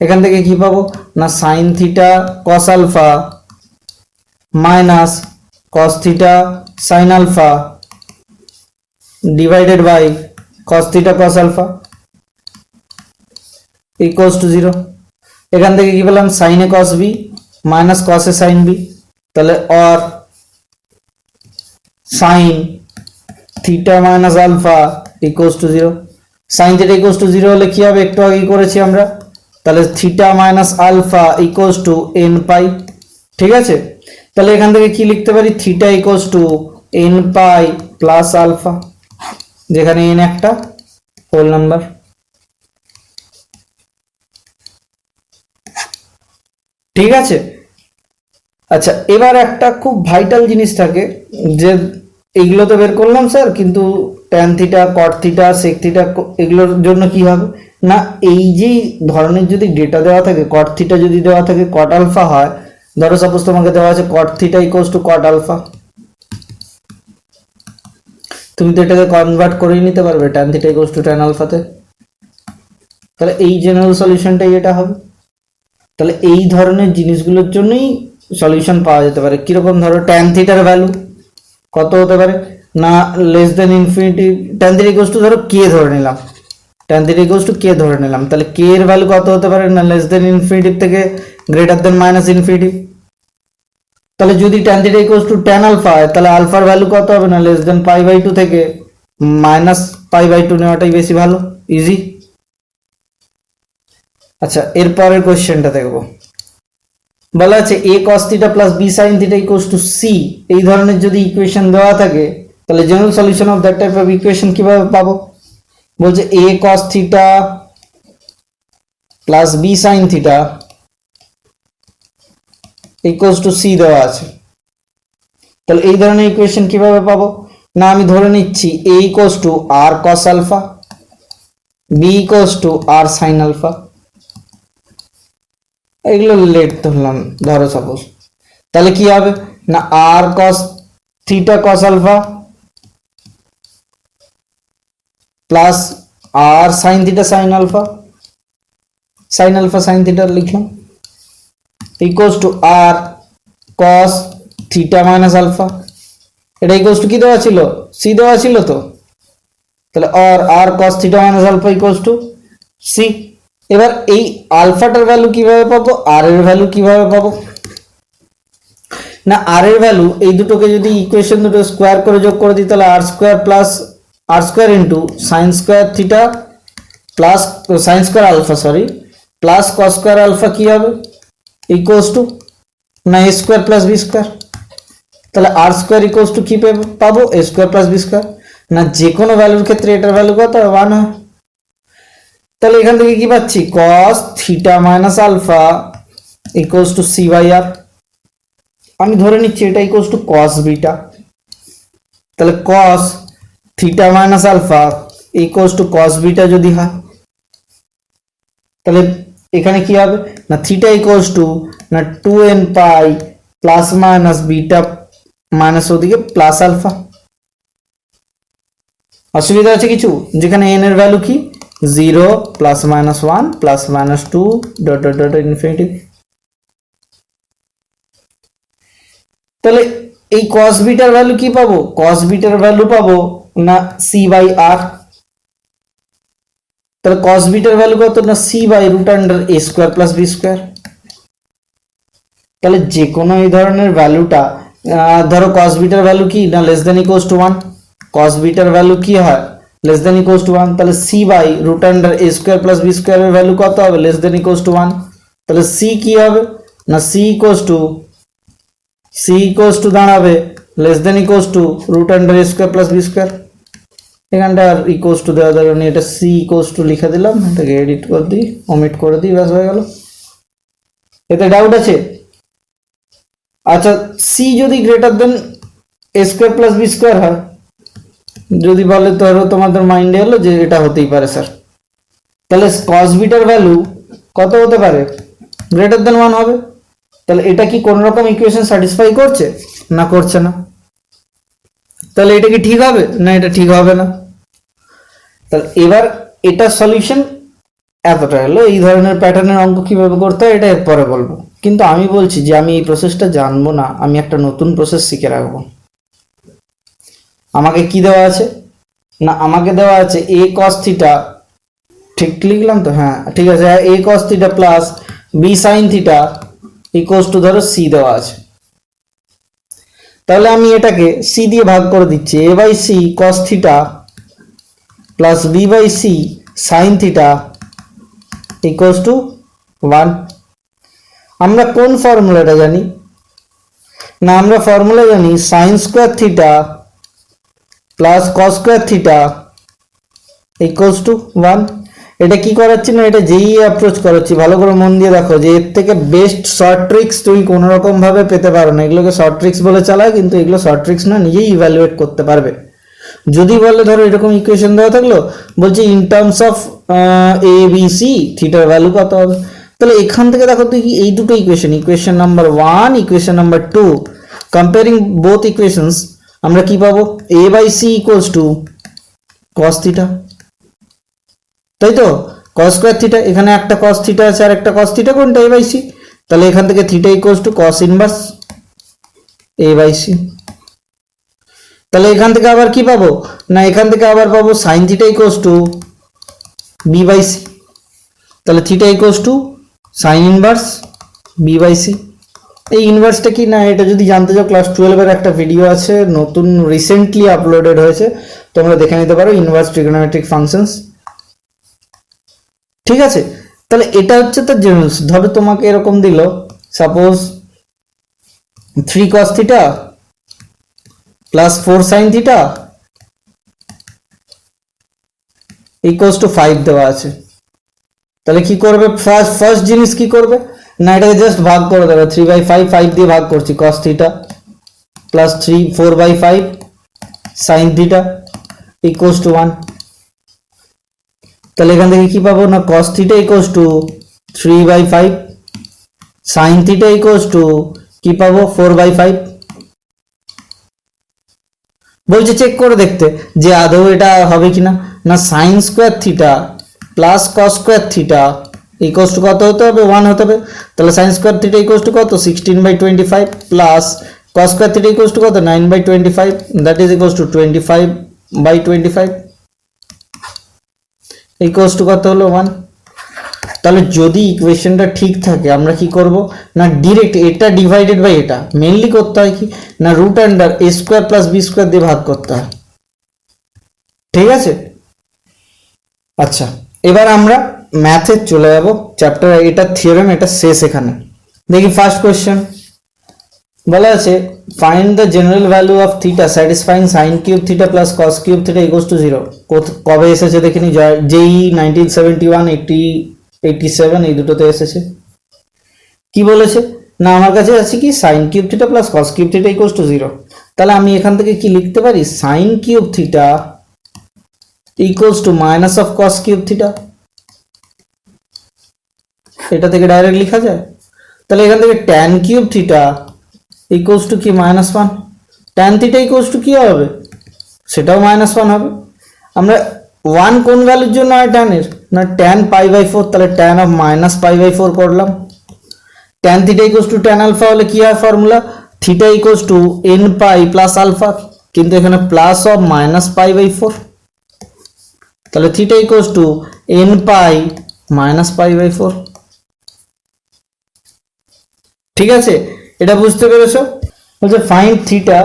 এখান থেকে কি পাবো না sine theta cos alpha minus cos theta sine alpha divided by cos theta cos alpha equals to 0। এখান থেকে কি পেলাম sine A cos B minus cos A sine B, তাহলে or sine theta minus alpha equals to 0। Sine theta equals to 0 হলে কি হবে একটু আগে করেছি আমরা, তাহলে theta minus alpha equals to n pi. ঠিক আছে, তাহলে এখান থেকে কি লিখতে পারি theta equals to n pi plus alpha, যেখানে এন একটা হোল নাম্বার। ঠিক আছে, আচ্ছা এবার একটা খুব ভাইটাল জিনিস থাকে যে এইগুলো তো বের করলাম স্যার, কিন্তু tan theta cot theta sec theta এগুলোর জন্য কি হবে না, এই যে ধরনের যদি ডেটা দেওয়া থাকে কট থিটা যদি দেওয়া থাকে কট আলফা হয়, ধরো সাপোজ তোমাকে দেওয়া আছে cot theta equals to cot alpha, তুমি তো এটাকে কনভার্ট করেই নিতে পারবে tan theta equals to tan আলফাতে, তাহলে এই জেনারেল সলিউশনটাই এটা হবে। তাহলে এই ধরনের জিনিসগুলোর জন্যই সলিউশন পাওয়া যেতে পারে। কিরকম ধরো ট্যান থিটার ভ্যালু কত হতে পারে না less than infinity, tan theta equals two ধরো কে ধরে নিলাম, ট্যান থিটা ইকুয়ালস টু কে ধরে নিলাম, তাহলে কে এর ভ্যালু কত হতে পারে না লেস দেন ইনফিনিটি থেকে গ্রেটার দেন মাইনাস ইনফিনিটি। তাহলে যদি tan theta equals to tan alpha হয় তাহলে আলফার ভ্যালু কত হবে না লেস দেন পাই বাই 2 থেকে মাইনাস পাই বাই 2 নেওয়াটাই বেশি ভালো, ইজি। আচ্ছা এরপরের কোশ্চেনটা দেখবো, বলা আছে a cos theta plus b sin theta equals two c, এই ধরনের যদি ইকুয়েশন দেওয়া থাকে তাহলে general solution of that type of equation কিভাবে পাবো, বলছে a cos theta plus b sin theta equals two c দেওয়া আছে, তাহলে এই ধরনের ইকুয়েশন কিভাবে পাবো না আমি ধরে নিচ্ছি a equals to r cos alpha b equals to r sin alpha, এগুলো লেট ধরলাম ধরো সাপোজ, তাহলে কি হবে না r cos theta cos alpha plus r sine theta sine alpha sine theta লিখলাম equals to r cos theta minus alpha, এটা equals to কি দেওয়া ছিল সি দেওয়া ছিল তো, তাহলে r cos theta minus alpha equals to c. এবার এই আলফাটার ভ্যালু কিভাবে পাবো আর এর ভ্যালু কিভাবে পাবো না আর এর ভ্যালু এই দুটোকে যদি ইকুয়েশন দুটো স্কোয়ার করে যোগ করে দিই তাহলে r square plus r square into sine square theta plus sine square alpha sorry plus cos square alpha কি হবে ইকুয়ালস টু না a square plus b square, তাহলে আর স্কোয়ার ইকুয়ালস টু কি পাবো a square plus b square, না যে কোনো ভ্যালুর ক্ষেত্রে এটার ভ্যালু কত 1 হয়, তাহলে এখান থেকে কি পাচ্ছি cos theta minus alpha equals to c by r, আমি ধরে নিচ্ছি এটা ইকুয়ালস টু cos বিটা, তাহলে cos theta minus alpha equals to cos beta যদি হয় তাহলে এখানে কি হবে না থিটা ইকুয়ালস টু না 2n pi plus minus beta minus ওদিকে প্লাস আলফা। অসুবিধা আছে কিছু, যেখানে n এর ভ্যালু কি 0 plus minus 1 plus minus 2 dot dot dot infinity, তাহলে এই cos বিটার ভ্যালু কি পাবো cos বিটার ভ্যালু পাবো না c বাই r, তাহলে cos বিটার ভ্যালু কত না c বাই root under a square plus b square, তাহলে যে কোনো এই ধরনের ভ্যালুটা ধরো cos বিটার ভ্যালু কি না less than equals to 1, cos বিটার ভ্যালু কি হয় লেস দেন ইকুয়ালস টু 1, তাহলে c বাই root under a square plus b square এর ভ্যালু কত হবে লেস দেন ইকুয়ালস টু 1, তাহলে c কি হবে না c ইকুয়ালস টু দাঁড়াবে less than equals to root under a square plus b square, এখানটা আর ইকুয়ালস টু দেওয়া যাবে না, এটা c ইকুয়ালস টু লিখে দিলাম, এটাকে এডিট করে দিই ওমিট করে দিই ব্যাস হয়ে গেল। এতে ডাউট আছে? আচ্ছা c যদি greater than a square plus b square হয়, যদি বলে ধরো তোমাদের মাইন্ডে এলো যে এটা হতেই পারে স্যার, তাহলে cos বিটার ভ্যালু কত হতে পারে গ্রেটার দেন 1 হবে, তাহলে এটা কি কোন রকম ইকুয়েশন স্যাটিসফাই করছে? না, করছে না। তাহলে এটা কি ঠিক হবে? না, এটা ঠিক হবে না। তাহলে এবার এটা সলিউশন এতটা হলো। এই ধরনের প্যাটার্নের অঙ্ক কিভাবে করতে হয় এটা এরপরে বলবো, কিন্তু আমি বলছি যে আমি এই প্রসেসটা জানবো না, আমি একটা নতুন প্রসেস শিখে রাখবো। আমাকে কি দেওয়া আছে? না, আমাকে দেওয়া আছে a cos থিটা, ঠিক লিখলাম তো? হ্যাঁ ঠিক আছে, a cos theta plus b sin theta equals two ধরো c দেওয়া আছে। তাহলে আমি এটাকে c দিয়ে ভাগ করে দিচ্ছি, a by c cos theta plus b by c sin theta equals to 1। আমরা কোন ফর্মুলাটা জানি? না, আমরা ফর্মুলা জানি sin square theta plus cos square theta equals to 1। এটা কি করাচ্ছি না, এটা যেই অ্যাপ্রোচ করাচ্ছি, ভালো করে মন দিয়ে দেখো যে এর থেকে বেস্ট শর্ট ট্রিক্স তুমি কোনো রকম ভাবে পেতে পারো না। এগুলোকে শর্ট ট্রিক্স বলে চালায়, কিন্তু এগুলো শর্ট ট্রিক্স না, নিজেই ইভ্যালুয়েট করতে পারবে। যদি বলে ধরো এরকম ইকুয়েশন দেওয়া থাকলো, বলছে in terms of A B C থিটার ভ্যালু কত হবে, তাহলে এখান থেকে দেখো তুই এই দুটো equation number 1, equation number 2, comparing both equations, আমরা কি পাবো? A by c equals to cos theta, তাই তো? কস স্কোয়ার থিটা, এখানে একটা কস থিটা আছে আর একটা কস থিটা, কোনটা? A by c. তাহলে এখান থেকে theta equals to cos inverse a by c. তাহলে এখান থেকে আবার কি পাবো? না, এখান থেকে আবার পাবো sine theta equals to b by c. তাহলে theta equals to sine inverse b by c. এই ইনভার্সটা কি, না এটা যদি জানতে চাও ক্লাস 12-এর একটা ভিডিও আছে, নতুন রিসেন্টলি আপলোডেড হয়েছে, তোমরা দেখে নিতে পারো, ইনভার্স ট্রিগোনোমেট্রিক ফাংশনস। ঠিক আছে, তাহলে এটা হচ্ছে তার জেনারেলস। ধরো তোমাকে এরকম দিল, suppose 3 cos theta plus 4 sin theta equals two 5 দেওয়া আছে। তাহলে কি করবে? ফার্স্ট জিনিস কি করবে? না, এটাকে জাস্ট ভাগ করে দেবে, 3/5, 5 দিয়ে ভাগ করছি, cos theta plus 4/5 sin theta equals to 1। তাহলে এখান থেকে কি পাবো? না, cos theta equals two 3/5, sin theta equals to কি পাবো? 4/5। বলছে চেক করে দেখতে যে আদৌ এটা হবে কিনা। না, sign square theta plus cos square theta equals to কত হতে হবে? 1 হতে হবে। তাহলে sign square theta equals to কত? 16/25 plus cos square theta equals to কত? 9/25, that is equals two 25/25 equals to কত হলো? 1। তাহলে যদি ইকুয়েশনটা ঠিক থাকে আমরা কি করব? না, ডিরেক্ট এটা ডিভাইডেড বাই এটা, মেইনলি করতে হয় কি না, রুট আন্ডার এ স্কোয়ার প্লাস বি স্কোয়ার দিয়ে ভাগ করতে হয়। ঠিক আছে, আচ্ছা এবার আমরা ম্যাথে চলে যাব, চ্যাপ্টার, এটা থিওরেম, এটা শেষ। এখানে দেখি ফার্স্ট কোয়েশ্চেন বলা আছে find the general value of theta satisfying sine cube theta plus cos cube theta equals to 0। কবে এসেছে দেখিনি? জেই 1971, 87 এই দুটোতে এসেছে। কি বলেছে? না, আমার কাছে আছে কি sine cube theta plus cos cube theta equals to 0। তাহলে আমি এখান থেকে কি লিখতে পারি? Sine cube theta equals to minus of cos cube theta, এটা থেকে ডাইরেক্ট লেখা যায়। তাহলে এখান থেকে tan cube theta equals to কি? -1। ট্যান থিটা ইকুয়ালস টু কি হবে? সেটাও -1 হবে। আমরা 1 কোন ভ্যালুর জন্য হয় ট্যানের? না, ট্যান π/4, তাহলে ট্যান অফ -π/4 করলাম। Tan theta equals to tan alpha হলে কি হয় formula? Theta equals to nπ plus alpha, কিন্তু এখানে প্লাস অফ -π/4, তাহলে থিটা ইকুয়ালস টু nπ -π/4। ঠিক আছে, এটা বুঝতে পেরেছো? বলছে ফাইন্ড থিটা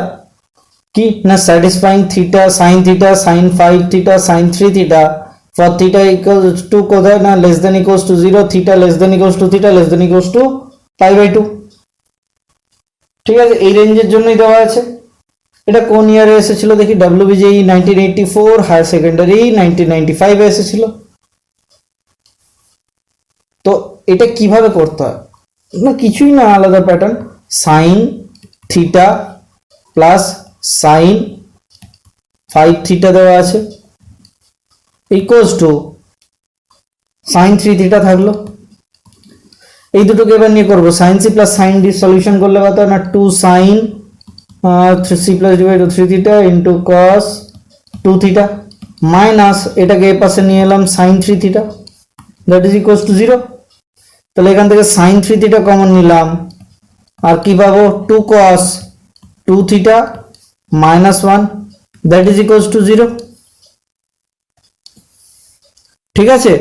কি না, satisfying theta sine theta sine 5 theta sine 3 theta for theta equals to কোথায়? না, less than equals to 0, theta less than equals to theta less than equals to π/2। ঠিক আছে, এই রেঞ্জের জন্যই দেওয়া আছে। এটা কোন ইয়ারে এসেছিল দেখি? WBJE 1984, হায়ার সেকেন্ডারি 1995 এ এসেছিল। তো এটা কিভাবে করতে হয়? না, কিছুই না, আলাদা pattern. Sine theta plus sign 5 theta দেওয়া আছে ইকুয়ালস টু সাইন 3 থিটা থাকলো। এই দুটোকে এবার নিয়ে করবো sine C plus sine d solution করলে কত হয় না 2 sine 3c plus d by 3 theta into cos 2 theta minus এটাকে এ পাশে নিয়ে এলাম sine 3 theta that is equals to 0। তাহলে এখান থেকে সাইন 3 থিটা কমন নিলাম আর কি পাবো 2 cos 2 theta minus 1 that is equals to 0। ঠিক আছে,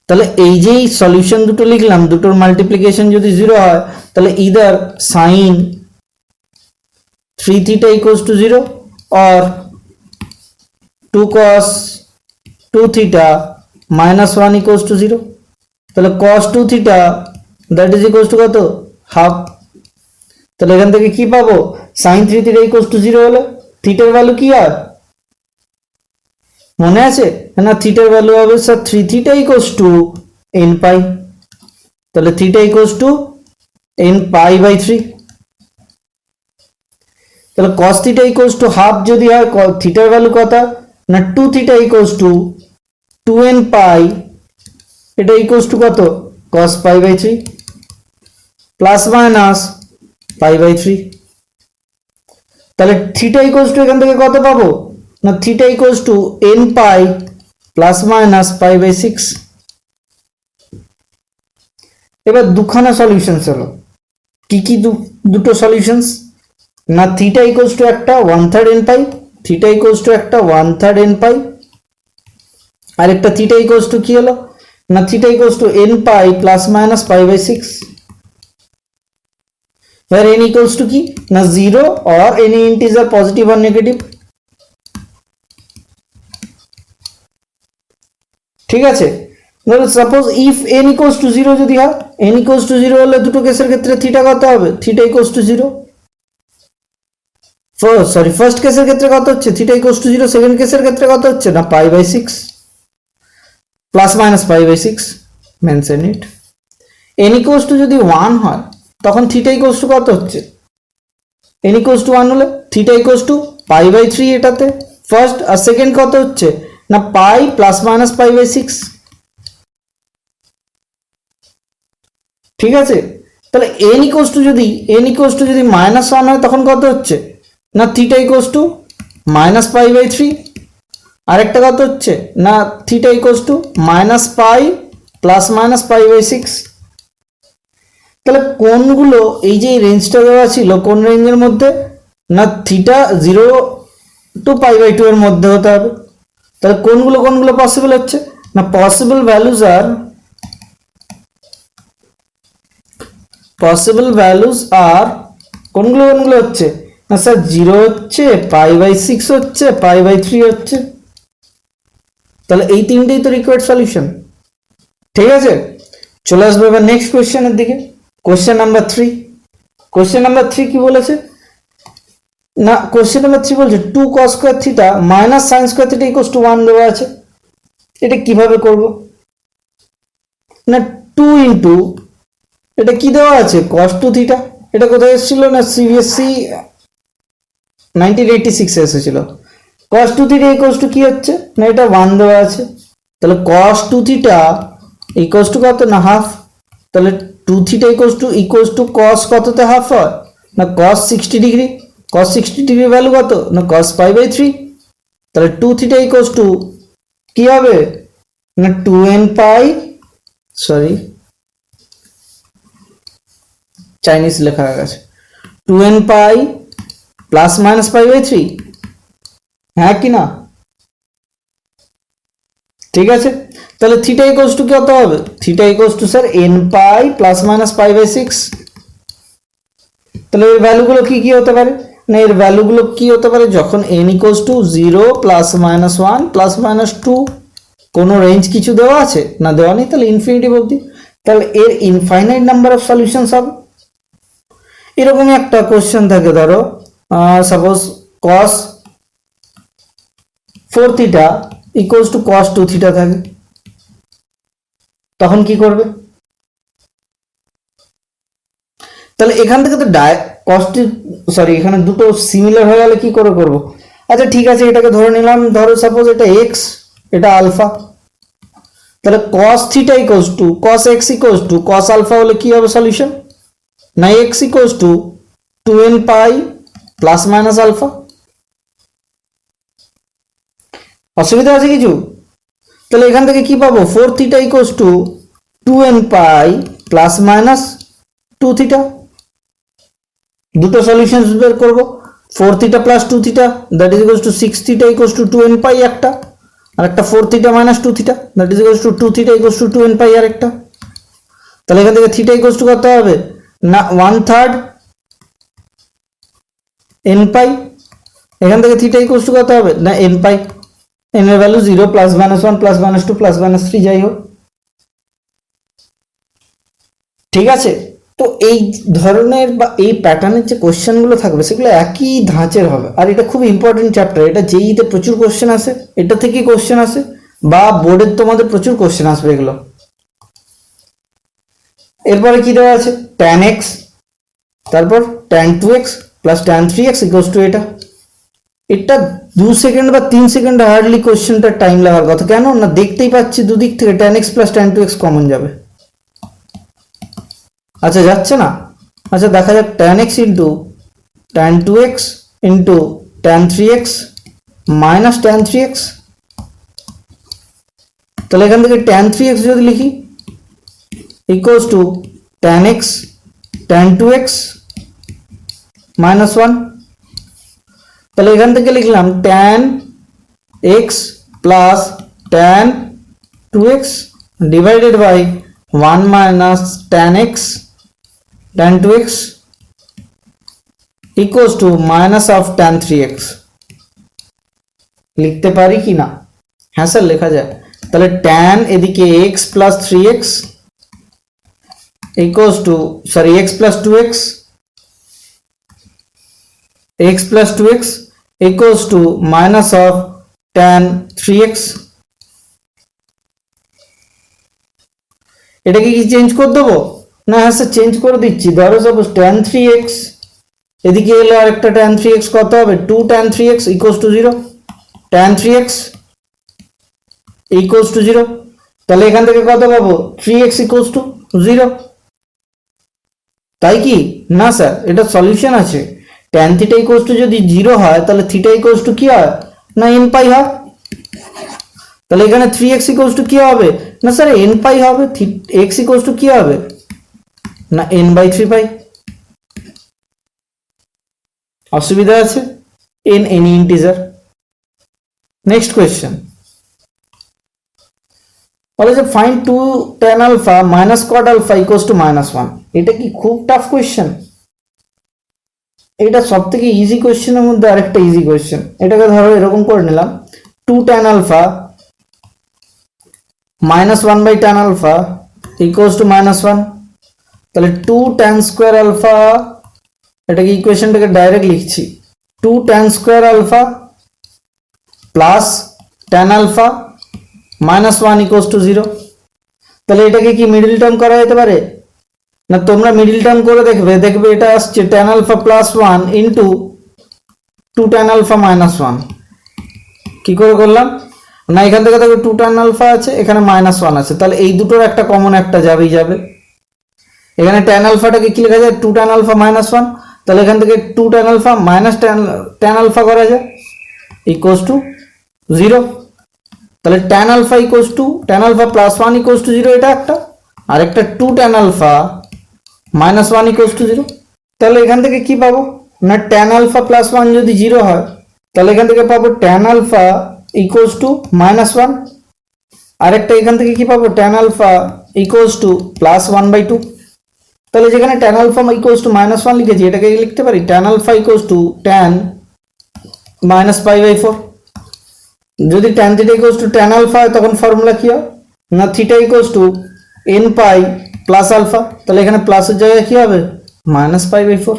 তাহলে এই যে সলিউশন দুটো লিখলাম দুটোর মাল্টিপ্লিকেশন যদি 0 হয় তাহলে either sine 3 theta equals to 0 or 2 cos 2 theta minus 1 equals to 0। তাহলে cos 2 theta that is equals to কত হাফ। তাহলে এখান থেকে কি পাবো sin 3 থিটা ইকুয়ালস টু 0 হলে থিটার ভ্যালু কি আর মনে আছে না, থিটার ভ্যালু হবে sir 3 theta equals to n পাই। তাহলে theta equals to n pi by 3। তাহলে cos theta equals to half যদি হয় থিটার ভ্যালু কত না 2 theta equals to 2n pi, এটা ইকুয়ালস টু কত cos pi by 3 plus minus pi by 3। তাহলে থিটা ইকুয়ালস টু এখান থেকে কত পাবো না theta equals to n pi plus minus pi by 6। এবার দুখানা সলিউশনস হলো, কি কি দুটো সলিউশনস না থিটা ইকুয়ালস টু একটা 1/3 n pi, theta equals to একটা 1/3 n পাই, আর একটা থিটা ইকুয়ালস টু কি হলো না theta equals to n pi plus minus pi by 6, where n equals to কি না 0 or any integer positive or negative। ঠিক আছে, suppose if n equals to 0 যদি হয় n equals to 0 হলে দুটো কেসের ক্ষেত্রে থিটা কত হবে থিটা equals to 0। ফার্স্ট কেসের ক্ষেত্রে কত হচ্ছে থিটা equals to 0, সেকেন্ড কেসের ক্ষেত্রে কত হচ্ছে না pi by 6 plus minus pi by 6 mention it. n equals to যদি 1 হয় তখন থিটা ইকুয়ালস টু কত হচ্ছে n ইকুয়ালস টু 1 হলে theta equals to pi by 3 এটাতে ফার্স্ট, আর সেকেন্ড কত হচ্ছে না pi plus minus pi by 6। ঠিক আছে, তাহলে n ইকুয়ালস টু যদি মাইনাস 1 হয় তখন কত হচ্ছে না theta equals to minus pi by 3, আরেকটা কত হচ্ছে না theta equals to minus pi plus minus pi by 6। তাহলে কোনগুলো এই যে রেঞ্জটা দেওয়া ছিল কোন রেঞ্জের মধ্যে না থিটা 0 টু পাই বাই 2 এর মধ্যে হতে হবে। তাহলে কোনগুলো পসিবল হচ্ছে না পসিবল ভ্যালুজ আর কোনগুলো হচ্ছে না স্যার 0 হচ্ছে পাই বাই 6 হচ্ছে পাই বাই 3 হচ্ছে। তাহলে এই তিনটেই তো রিকোয়ার্ড সলিউশন। ঠিক আছে, চলে আসবো এবার নেক্সট কোয়েশ্চেনের দিকে। Question number 3। কোয়েশ্চেন নাম্বার 3 কি বলেছে না কোয়েশ্চেন নাম্বার 3 বলছে 2 cos square theta minus sin square theta equals to 1 দেওয়া আছে। এটা কিভাবে করব না 2 ইনটু এটা কি দেওয়া আছে cos 2 থিটা, এটা কোথায় এসেছিল না সিবিএসসি 1986 এ এসেছিল। cos 2 থিটা ইকুয়ালস টু কি হচ্ছে না এটা 1 দেওয়া আছে, তাহলে cos 2 থিটা ইকুয়ালস টু কত না হাফ। তাহলে 2 থিটা ইকুয়ালস টু cos কততে হাফ হয় না cos 60 degree, cos 60 degree value কত না cos পাই বাই 3। তাহলে 2 থিটা ইকুয়ালস টু কি হবে না 2n পাই চাইনিজ লেখা গেছে 2n pi plus minus pi by 3, হ্যাঁ কি না। ঠিক আছে, তাহলে থিটা ইকুয়ালস টু কত হবে theta equals to sir n pi plus minus pi by 6। তাহলে এর ভ্যালুগুলো কি হতে পারে না এর ভ্যালুগুলো কি হতে পারে যখন n equals to 0 plus minus 1 plus minus 2, কোনো রেঞ্জ কিছু দেওয়া আছে না দেওয়া নেই, তাহলে ইনফিনিটি অবধি। তাহলে এর ইনফাইনাইট নাম্বার অফ সলিউশনস হবে। এরকমই একটা কোশ্চেন থাকে ধরো suppose cos 4 theta equals to cos 2 theta থাকে, তখন কি করবে তাহলে এখান থেকে তো এখানে দুটো সিমিলার হয়ে গেলে কি করে করব। আচ্ছা ঠিক আছে, এটাকে ধরে নিলাম ধরো সাপোজ এটা x এটা আলফা, তাহলে cos theta equals to cos x equals to cos alpha হলে কি হবে সলিউশন, না x equals to 2n pi plus minus alpha. অসুবিধা আছে কিছু? তাহলে এখান থেকে কি পাবো, 4 theta equals to 2n pi plus minus 2 theta. দুটো সলিউশন বের করব, 4 theta plus 2 theta that is equals to 6 theta equals to 2n pi একটা, আর একটা 4 theta minus 2 theta that is equals to 2 theta equals to 2n পাই আর একটা। তাহলে এখান থেকে থিটা ইকুয়ালস টু কত হবে, না 1/3 n পাই। এখান থেকে থিটা ইকুয়ালস টু কত হবে, না n পাই। n এর value 0 plus minus 1 plus minus 2 plus minus 3 যাই হোক, ঠিক আছে। তো এই ধরনের বা এই প্যাটার্নের যে কোশ্চেনগুলো থাকবে সেগুলো একই ধাঁচের হবে, আর এটা খুব ইম্পর্টেন্ট চ্যাপ্টার, এটা যেইতে প্রচুর কোশ্চেন আসে, এটা থেকে কোশ্চেন আসে বা বোর্ডের তোমাদের প্রচুর কোশ্চেন আসবে এগুলো। এরপরে কি দেওয়া আছে, tan x, তারপর tan 2x plus tan 3x equals to এটা। এটা 2 সেকেন্ড বা 3 সেকেন্ড হার্ডলি কোশ্চেনটা টাইম লাগার কথা, কেন না দেখতেই পাচ্ছি দুদিক থেকে tan x plus tan 2x common যাবে। আচ্ছা যাচ্ছে না, আচ্ছা দেখা যাক tan x into tan 2x into tan 3x minus tan 3x। তাহলে এখান থেকে tan 3x যদি লিখি equals to tan x tan 2x minus 1। তাহলে এখান থেকে লিখলাম tan x plus tan 2x divided by 1 minus tan x tan 2x equals to minus of tan 3x। লিখতে পারি কি না? হ্যাঁ স্যার লেখা যায়। তাহলে tan এদিকে x plus 3x equals to sorry x plus 2x x plus 2x equals to minus of tan 3x। এটাকে কি চেঞ্জ করে দেবো? না হ্যাঁ স্যার চেঞ্জ করে দিচ্ছি। ধরো সাপোজ tan 3x এদিকে এলে আর একটা tan 3x কত হবে, 2 tan 3x equals to 0, tan 3x equals to 0। তাহলে এখান থেকে কত পাবো, 3x equals to 0। তাই কি না স্যার, এটা সলিউশন আছে। tan থিটা ইকুয়ালস টু যদি 0 হয় তাহলে থিটা ইকুয়ালস টু কি হয়, না n পাই হয়। তাহলে এখানে 3x ইকুয়ালস টু কি হবে, না স্যার n পাই হবে। x ইকুয়ালস টু কি হবে, না n বাই 3 পাই। অসুবিধা আছে, n any integer. Next question বলে যে find 2 tan alpha minus cot আলফা ইকুয়ালস টু -1। এটা কি খুব টাফ কোয়েশ্চেন? এটা সব থেকে ইজি কোয়েশ্চেনের মধ্যে আরেকটা ইজি কোয়েশ্চেন। এটাকে ধরো এরকম করে নিলাম, 2 tan alpha minus 1 by tan alpha equals to -1। তাহলে 2 tan স্কোয়ার আলফা, এটাকে ইকুয়েশনটাকে ডাইরেক্ট লিখছি, 2 tan square alpha plus tan alpha -1 equals to 0। তাহলে এটাকে কি মিডল টার্ম করা যেতে পারে? না তোমরা মিডল টার্ম করে দেখবে এটা আসছে tan alpha plus 1 into 2 tan alpha minus 1। কি করে করলাম, না এখান থেকে দেখবে 2 tan আলফা আছে, এখানে -1 আছে, তাহলে এই দুটোর একটা কমন একটা যাবেই যাবে। এখানে tan আলফাটাকে কি লেখা যায়, 2 tan আলফা মাইনাস 1। তাহলে এখান থেকে 2 tan alpha minus tan alpha করা যায় ইকুয়ালস টু 0। তাহলে tan alpha equals to tan alpha plus 1 equals to 0 এটা একটা, আর একটা 2 tan আলফা -1 ইকুয়ালস টু 0। তাহলে এখান থেকে কি পাবো, না tan আলফা প্লাস 1 যদি 0 হয় তাহলে এখান থেকে পাবো tan আলফা ইকুয়ালস টু -1, আর একটা এখান থেকে কি পাবো tan alpha equals to plus 1/2। তাহলে যেখানে tan আলফা ইকুয়ালস টু -1 লিখেছি, এটাকে লিখতে পারি tan alpha equals to tan -π/4। যদি tan theta equals to tan alpha হয় তখন ফর্মুলা কি হয়, না theta equals to n pi plus alpha. তাহলে এখানে প্লাসের জায়গায় কি হবে, -π/4।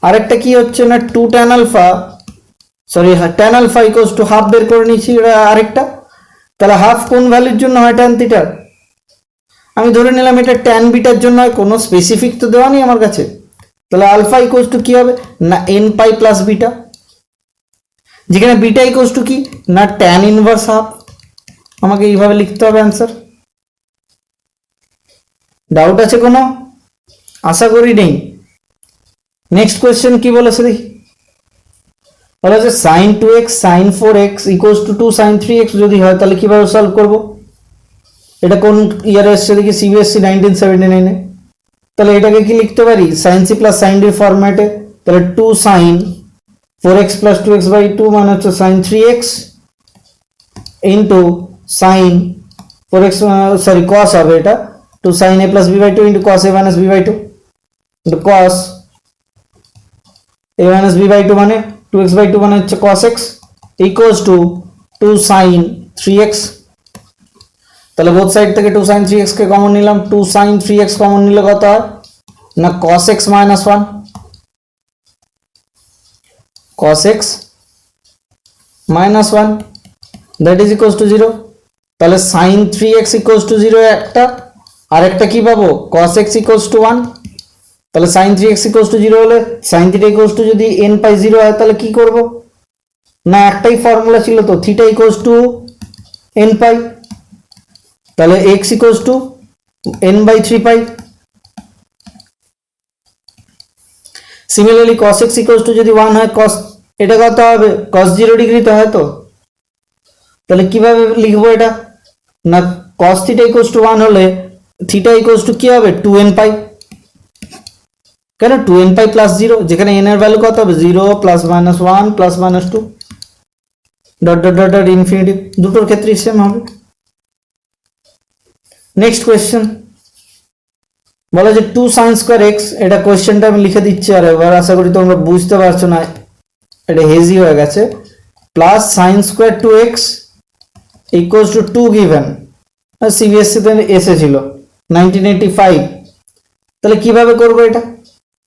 আরেকটা কি হচ্ছে না 2 tan alpha sorry tan alpha equals to half বের করে নিয়েছি, এটা আরেকটা। তাহলে হাফ কোন ভ্যালুর জন্য হয়, tan থিটার। আমি ধরে নিলাম এটা tan বিটার জন্য হয়, কোনো স্পেসিফিক তো দেওয়া নেই আমার কাছে। তাহলে আলফা ইকুয়ালস টু কি হবে, না n পাই প্লাস বিটা, যেখানে বিটা ইকুয়ালস টু কি, না tan ইনভার্স হাফ। আমাকে এইভাবে লিখতে হবে অ্যান্সার। ডাউট আছে কোনো? আশা করি নেই। নেক্সট কোয়েশ্চেন কি বলেছে দেখি, বলা আছে sine 2x sine 4x equals to 2 sine 3x যদি হয় তাহলে কিভাবে সলভ করব? এটা কোন ইয়ারে এসছে দেখি, সিবিএসসি 1979-এ। তাহলে এটাকে কি লিখতে পারি sine C plus sine D ফরম্যাটে। তাহলে 2 sign 4x plus 2x by 2 মানে হচ্ছে sine 3x into sine 4x sorry cos হবে এটা, 2 sine a plus b by 2 into cos a minus b by 2 into cos a minus b by 2 মানে 2x by 2 মানে হচ্ছে cos x equals to 2 sine 3x। তাহলে both side থেকে 2 sine 3x কে common নিলাম, 2 sine 3x common নিলে কত হয় না cos x minus 1, cos x minus 1 that is equals to 0। তাহলে সাইন 3x ইকুয়ালস টু 0 একটা, আর একটা কি পাবো cos x ইকুয়ালস টু 1। তাহলে সাইন 3x ইকুয়ালস টু 0 হলে সাইন থিটা ইকুয়ালস টু যদি n পাই 0 হয় তাহলে কি করব না একটাই ফর্মুলা ছিল তো থিটা ইকুয়ালস টু n পাই, তাহলে x equals to n by 3 pi. Similarly cos x equals to যদি 1 হয় cos এটা কত হবে cos 0 ডিগ্রি তো হয় তো, তাহলে কিভাবে লিখবো এটা না cos থিটা ইকুয়ালস টু 1 হলে থিটা ইকুয়ালস টু কি হবে 2n পাই, কেন 2n পাই প্লাস 0 যেখানে n এর ভ্যালু কত হবে 0 plus minus 1 plus minus 2 dot dot dot dot infinity, দুটোর ক্ষেত্রে সেম হবে। নেক্সট কোয়েশ্চেন বলা যে 2 সাইন স্কয়ার x, এটা কোয়েশ্চেনটা আমি লিখে দিচ্ছি আর এবার আশা করি তোমরা বুঝতে পারছো না, এটা হেজি হয়ে গেছে। Plus sine square 2x equals to 2 given, CBSE তে এসেছিল 1985। তাহলে কিভাবে করবো এটা,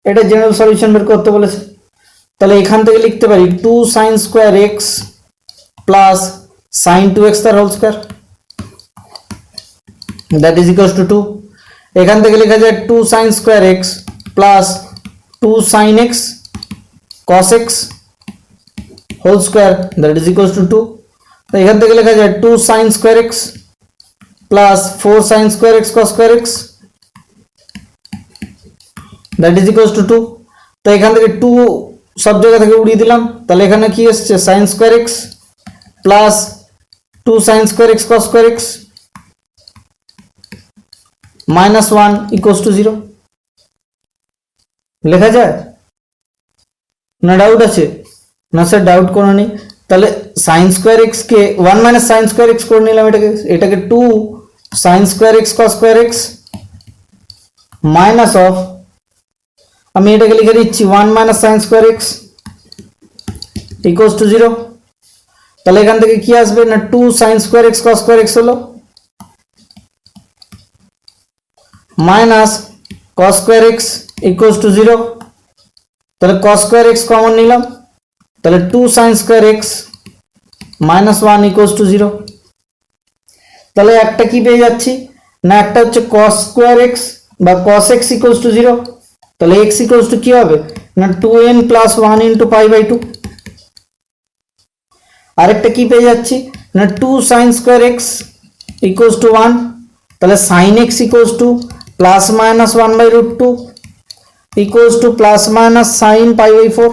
এটা জেনারেল সলিউশন বের করতে বলেছে। তাহলে এখান থেকে লিখতে পারি 2 sine square x plus sine 2x তার whole square that is equals to 2। এখান থেকে লেখা যায় 2 sine square x plus 2 sine x cos x whole square that is equals to 2। তো এখান থেকে লেখা যায় 2 sine square x plus 4 sine square x cos square x that is equals to 2। তো এখান থেকে 2 সব জায়গা থেকে উড়িয়ে দিলাম, তাহলে এখানে কি আসছে sign square x plus 2 sine square x cos square x minus 1 equals to 0। লেখা যায় না ডাউট আছে? না স্যার ডাউট কোনো নেই। তাহলে সাইন স্কয়ার x কে 1 মাইনাস সাইন স্কয়ার x করে নিলাম, এটাকে 2 sine square x cos square x minus of, আমি এটাকে লিখে দিচ্ছি 1 minus sine square x equals to 0। তাহলে এখান থেকে কি আসবে না 2 sine square x cos square x হলো minus cos square x equals to 0। তাহলে cos স্কয়ার x কমন নিলাম, তাহলে 2 sine square x minus 1 equals to 0। তাহলে একটা কি পেয়ে যাচ্ছি না একটা হচ্ছে cos স্কয়ার x বা cos x ইকুয়ালস টু 0, তাহলে x ইকুয়ালস টু কি হবে না 2n plus 1 into pi by 2। আরেকটা কি পেয়ে যাচ্ছি না 2 sine square x equals to 1, তাহলে sine x equals to plus minus 1 by root 2 equals to plus minus sine pi by 4।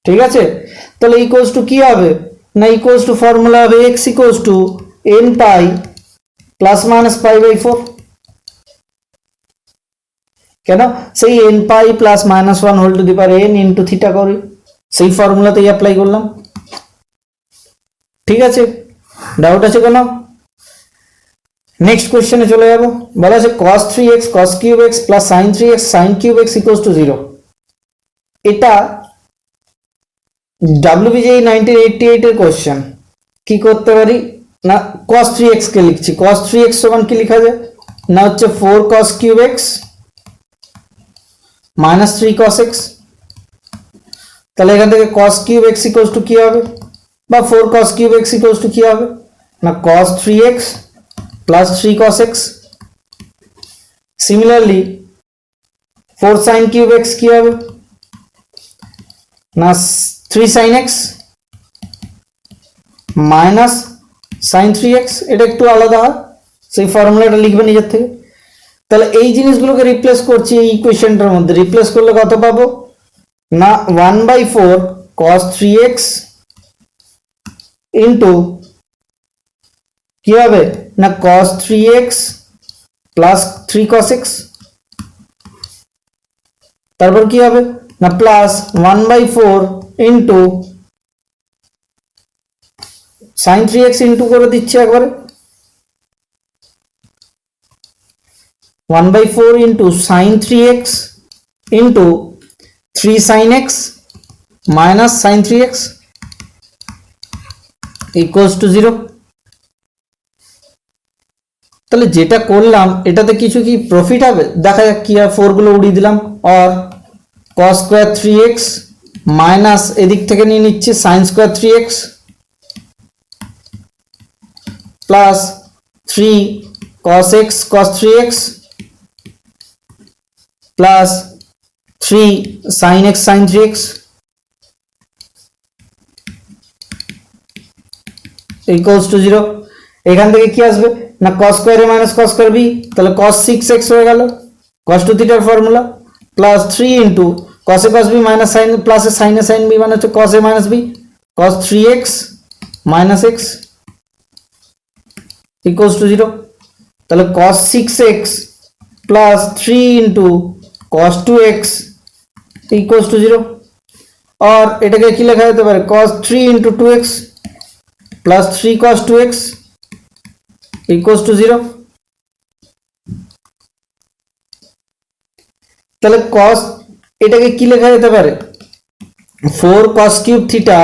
ঠিক আছে, তাহলে ইকুয়ালস টু কি হবে না ইকুয়ালস টু ফর্মুলা হবে x equals to n pi plus minus pi by 4। কেন সেই n pi plus minus 1 whole to the power n into theta করি, সেই ফর্মুলাতেই অ্যাপ্লাই করলাম। ঠিক আছে, ডাউট আছে কোনো? নেক্সট কোশ্চেনে চলে যাব। বলা আছে cos 3x cos cube x plus sin 3x sin cube x equals to 0। এটা WBJE 1988 এর কোশ্চেন। কি করতে পারি না cos 3x কে লিখছি, cos 3x সমান কি লেখা যায় না হচ্ছে 4 cos cube x minus 3 cos x। তাহলে এখান থেকে cos cube x equals to কি হবে বা 4 cos cube x equals to কি হবে না cos 3x plus 3 cos x। Similarly 4 sin cube x কি হবে না 3 sin x minus sine 3x, এটা একটু আলাদা হয়, সেই ফর্মুলাটা লিখবে নিজের থেকে। তাহলে এই জিনিসগুলোকে রিপ্লেস করছি এই ইকুয়েশনটার মধ্যে, রিপ্লেস করলে কত পাবো না 1/4 cos 3x ইন্টু কি হবে না cos 3x plus 3 cos x, তারপর কি হবে না plus 1/4 into sin 3x into করে দিচ্ছি একবারে 1/4 into sin 3x into 3 sin x minus sin 3x equals to 0। তাহলে যেটা করলাম এটাতে কিছু কি প্রফিট হবে দেখা যাক কি, আর 4 গুলো উড়িয়ে দিলাম, আর cos স্কয়ার 3x মাইনাস এদিক থেকে নিয়ে নিচ্ছি sin square 3x plus 3 cos x cos 3x plus 3 sin x sin 3x equals to 0। এখান থেকে কি আসবে না cos square a minus cos square b, তাহলে cos 6x হয়ে গেল cos 2 থিটার formula, plus 3 into cos a cos b minus sin plus a sin b মানে হচ্ছে cos a minus b cos 3x minus x equals to 0। তাহলে cos 6x plus 3 into cos 2x equals to 0, আর এটাকে কি লেখা যেতে পারে cos 3 into 2x plus 3 cos 2x equals to 0। তাহলে cos এটাকে কি লেখা যেতে পারে 4 cos কিউব থিটা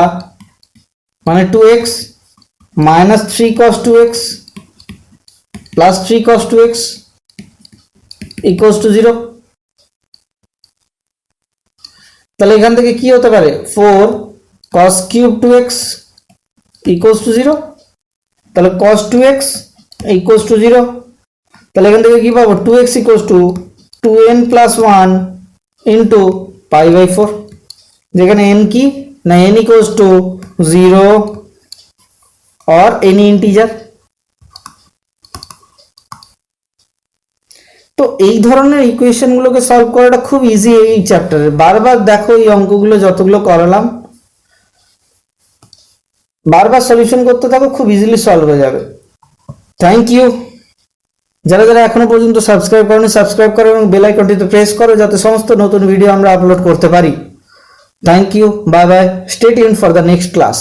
মানে 2x minus 3 cos 2x plus 3 cos 2x equals to 0। তাহলে এখান থেকে কি হতে পারে 4 cos cube 2x equals to 0, তাহলে cos 2x ইকুয়ালস টু 0। তাহলে এখান থেকে কি পাবো 2x equals to 2n plus 1 into π/4, যেখানে n কি না n equals to 0 or any integer। তো এই ধরনের ইকুয়েশনগুলোকে সলভ করাটা খুব ইজি এই চ্যাপ্টারে। বারবার দেখো এই অঙ্কগুলো যতগুলো করালাম, বারবার সলিউশন করতে থাকো, খুব ইজিলি সলভ হয়ে যাবে। Thank you. যারা যারা এখনো পর্যন্ত সাবস্ক্রাইব করোনি সাবস্ক্রাইব করো এবং বেল আইকনটিতে প্রেস করো যাতে সমস্ত নতুন ভিডিও আমরা আপলোড করতে পারি। Thank you, bye bye, stay tuned for the next class.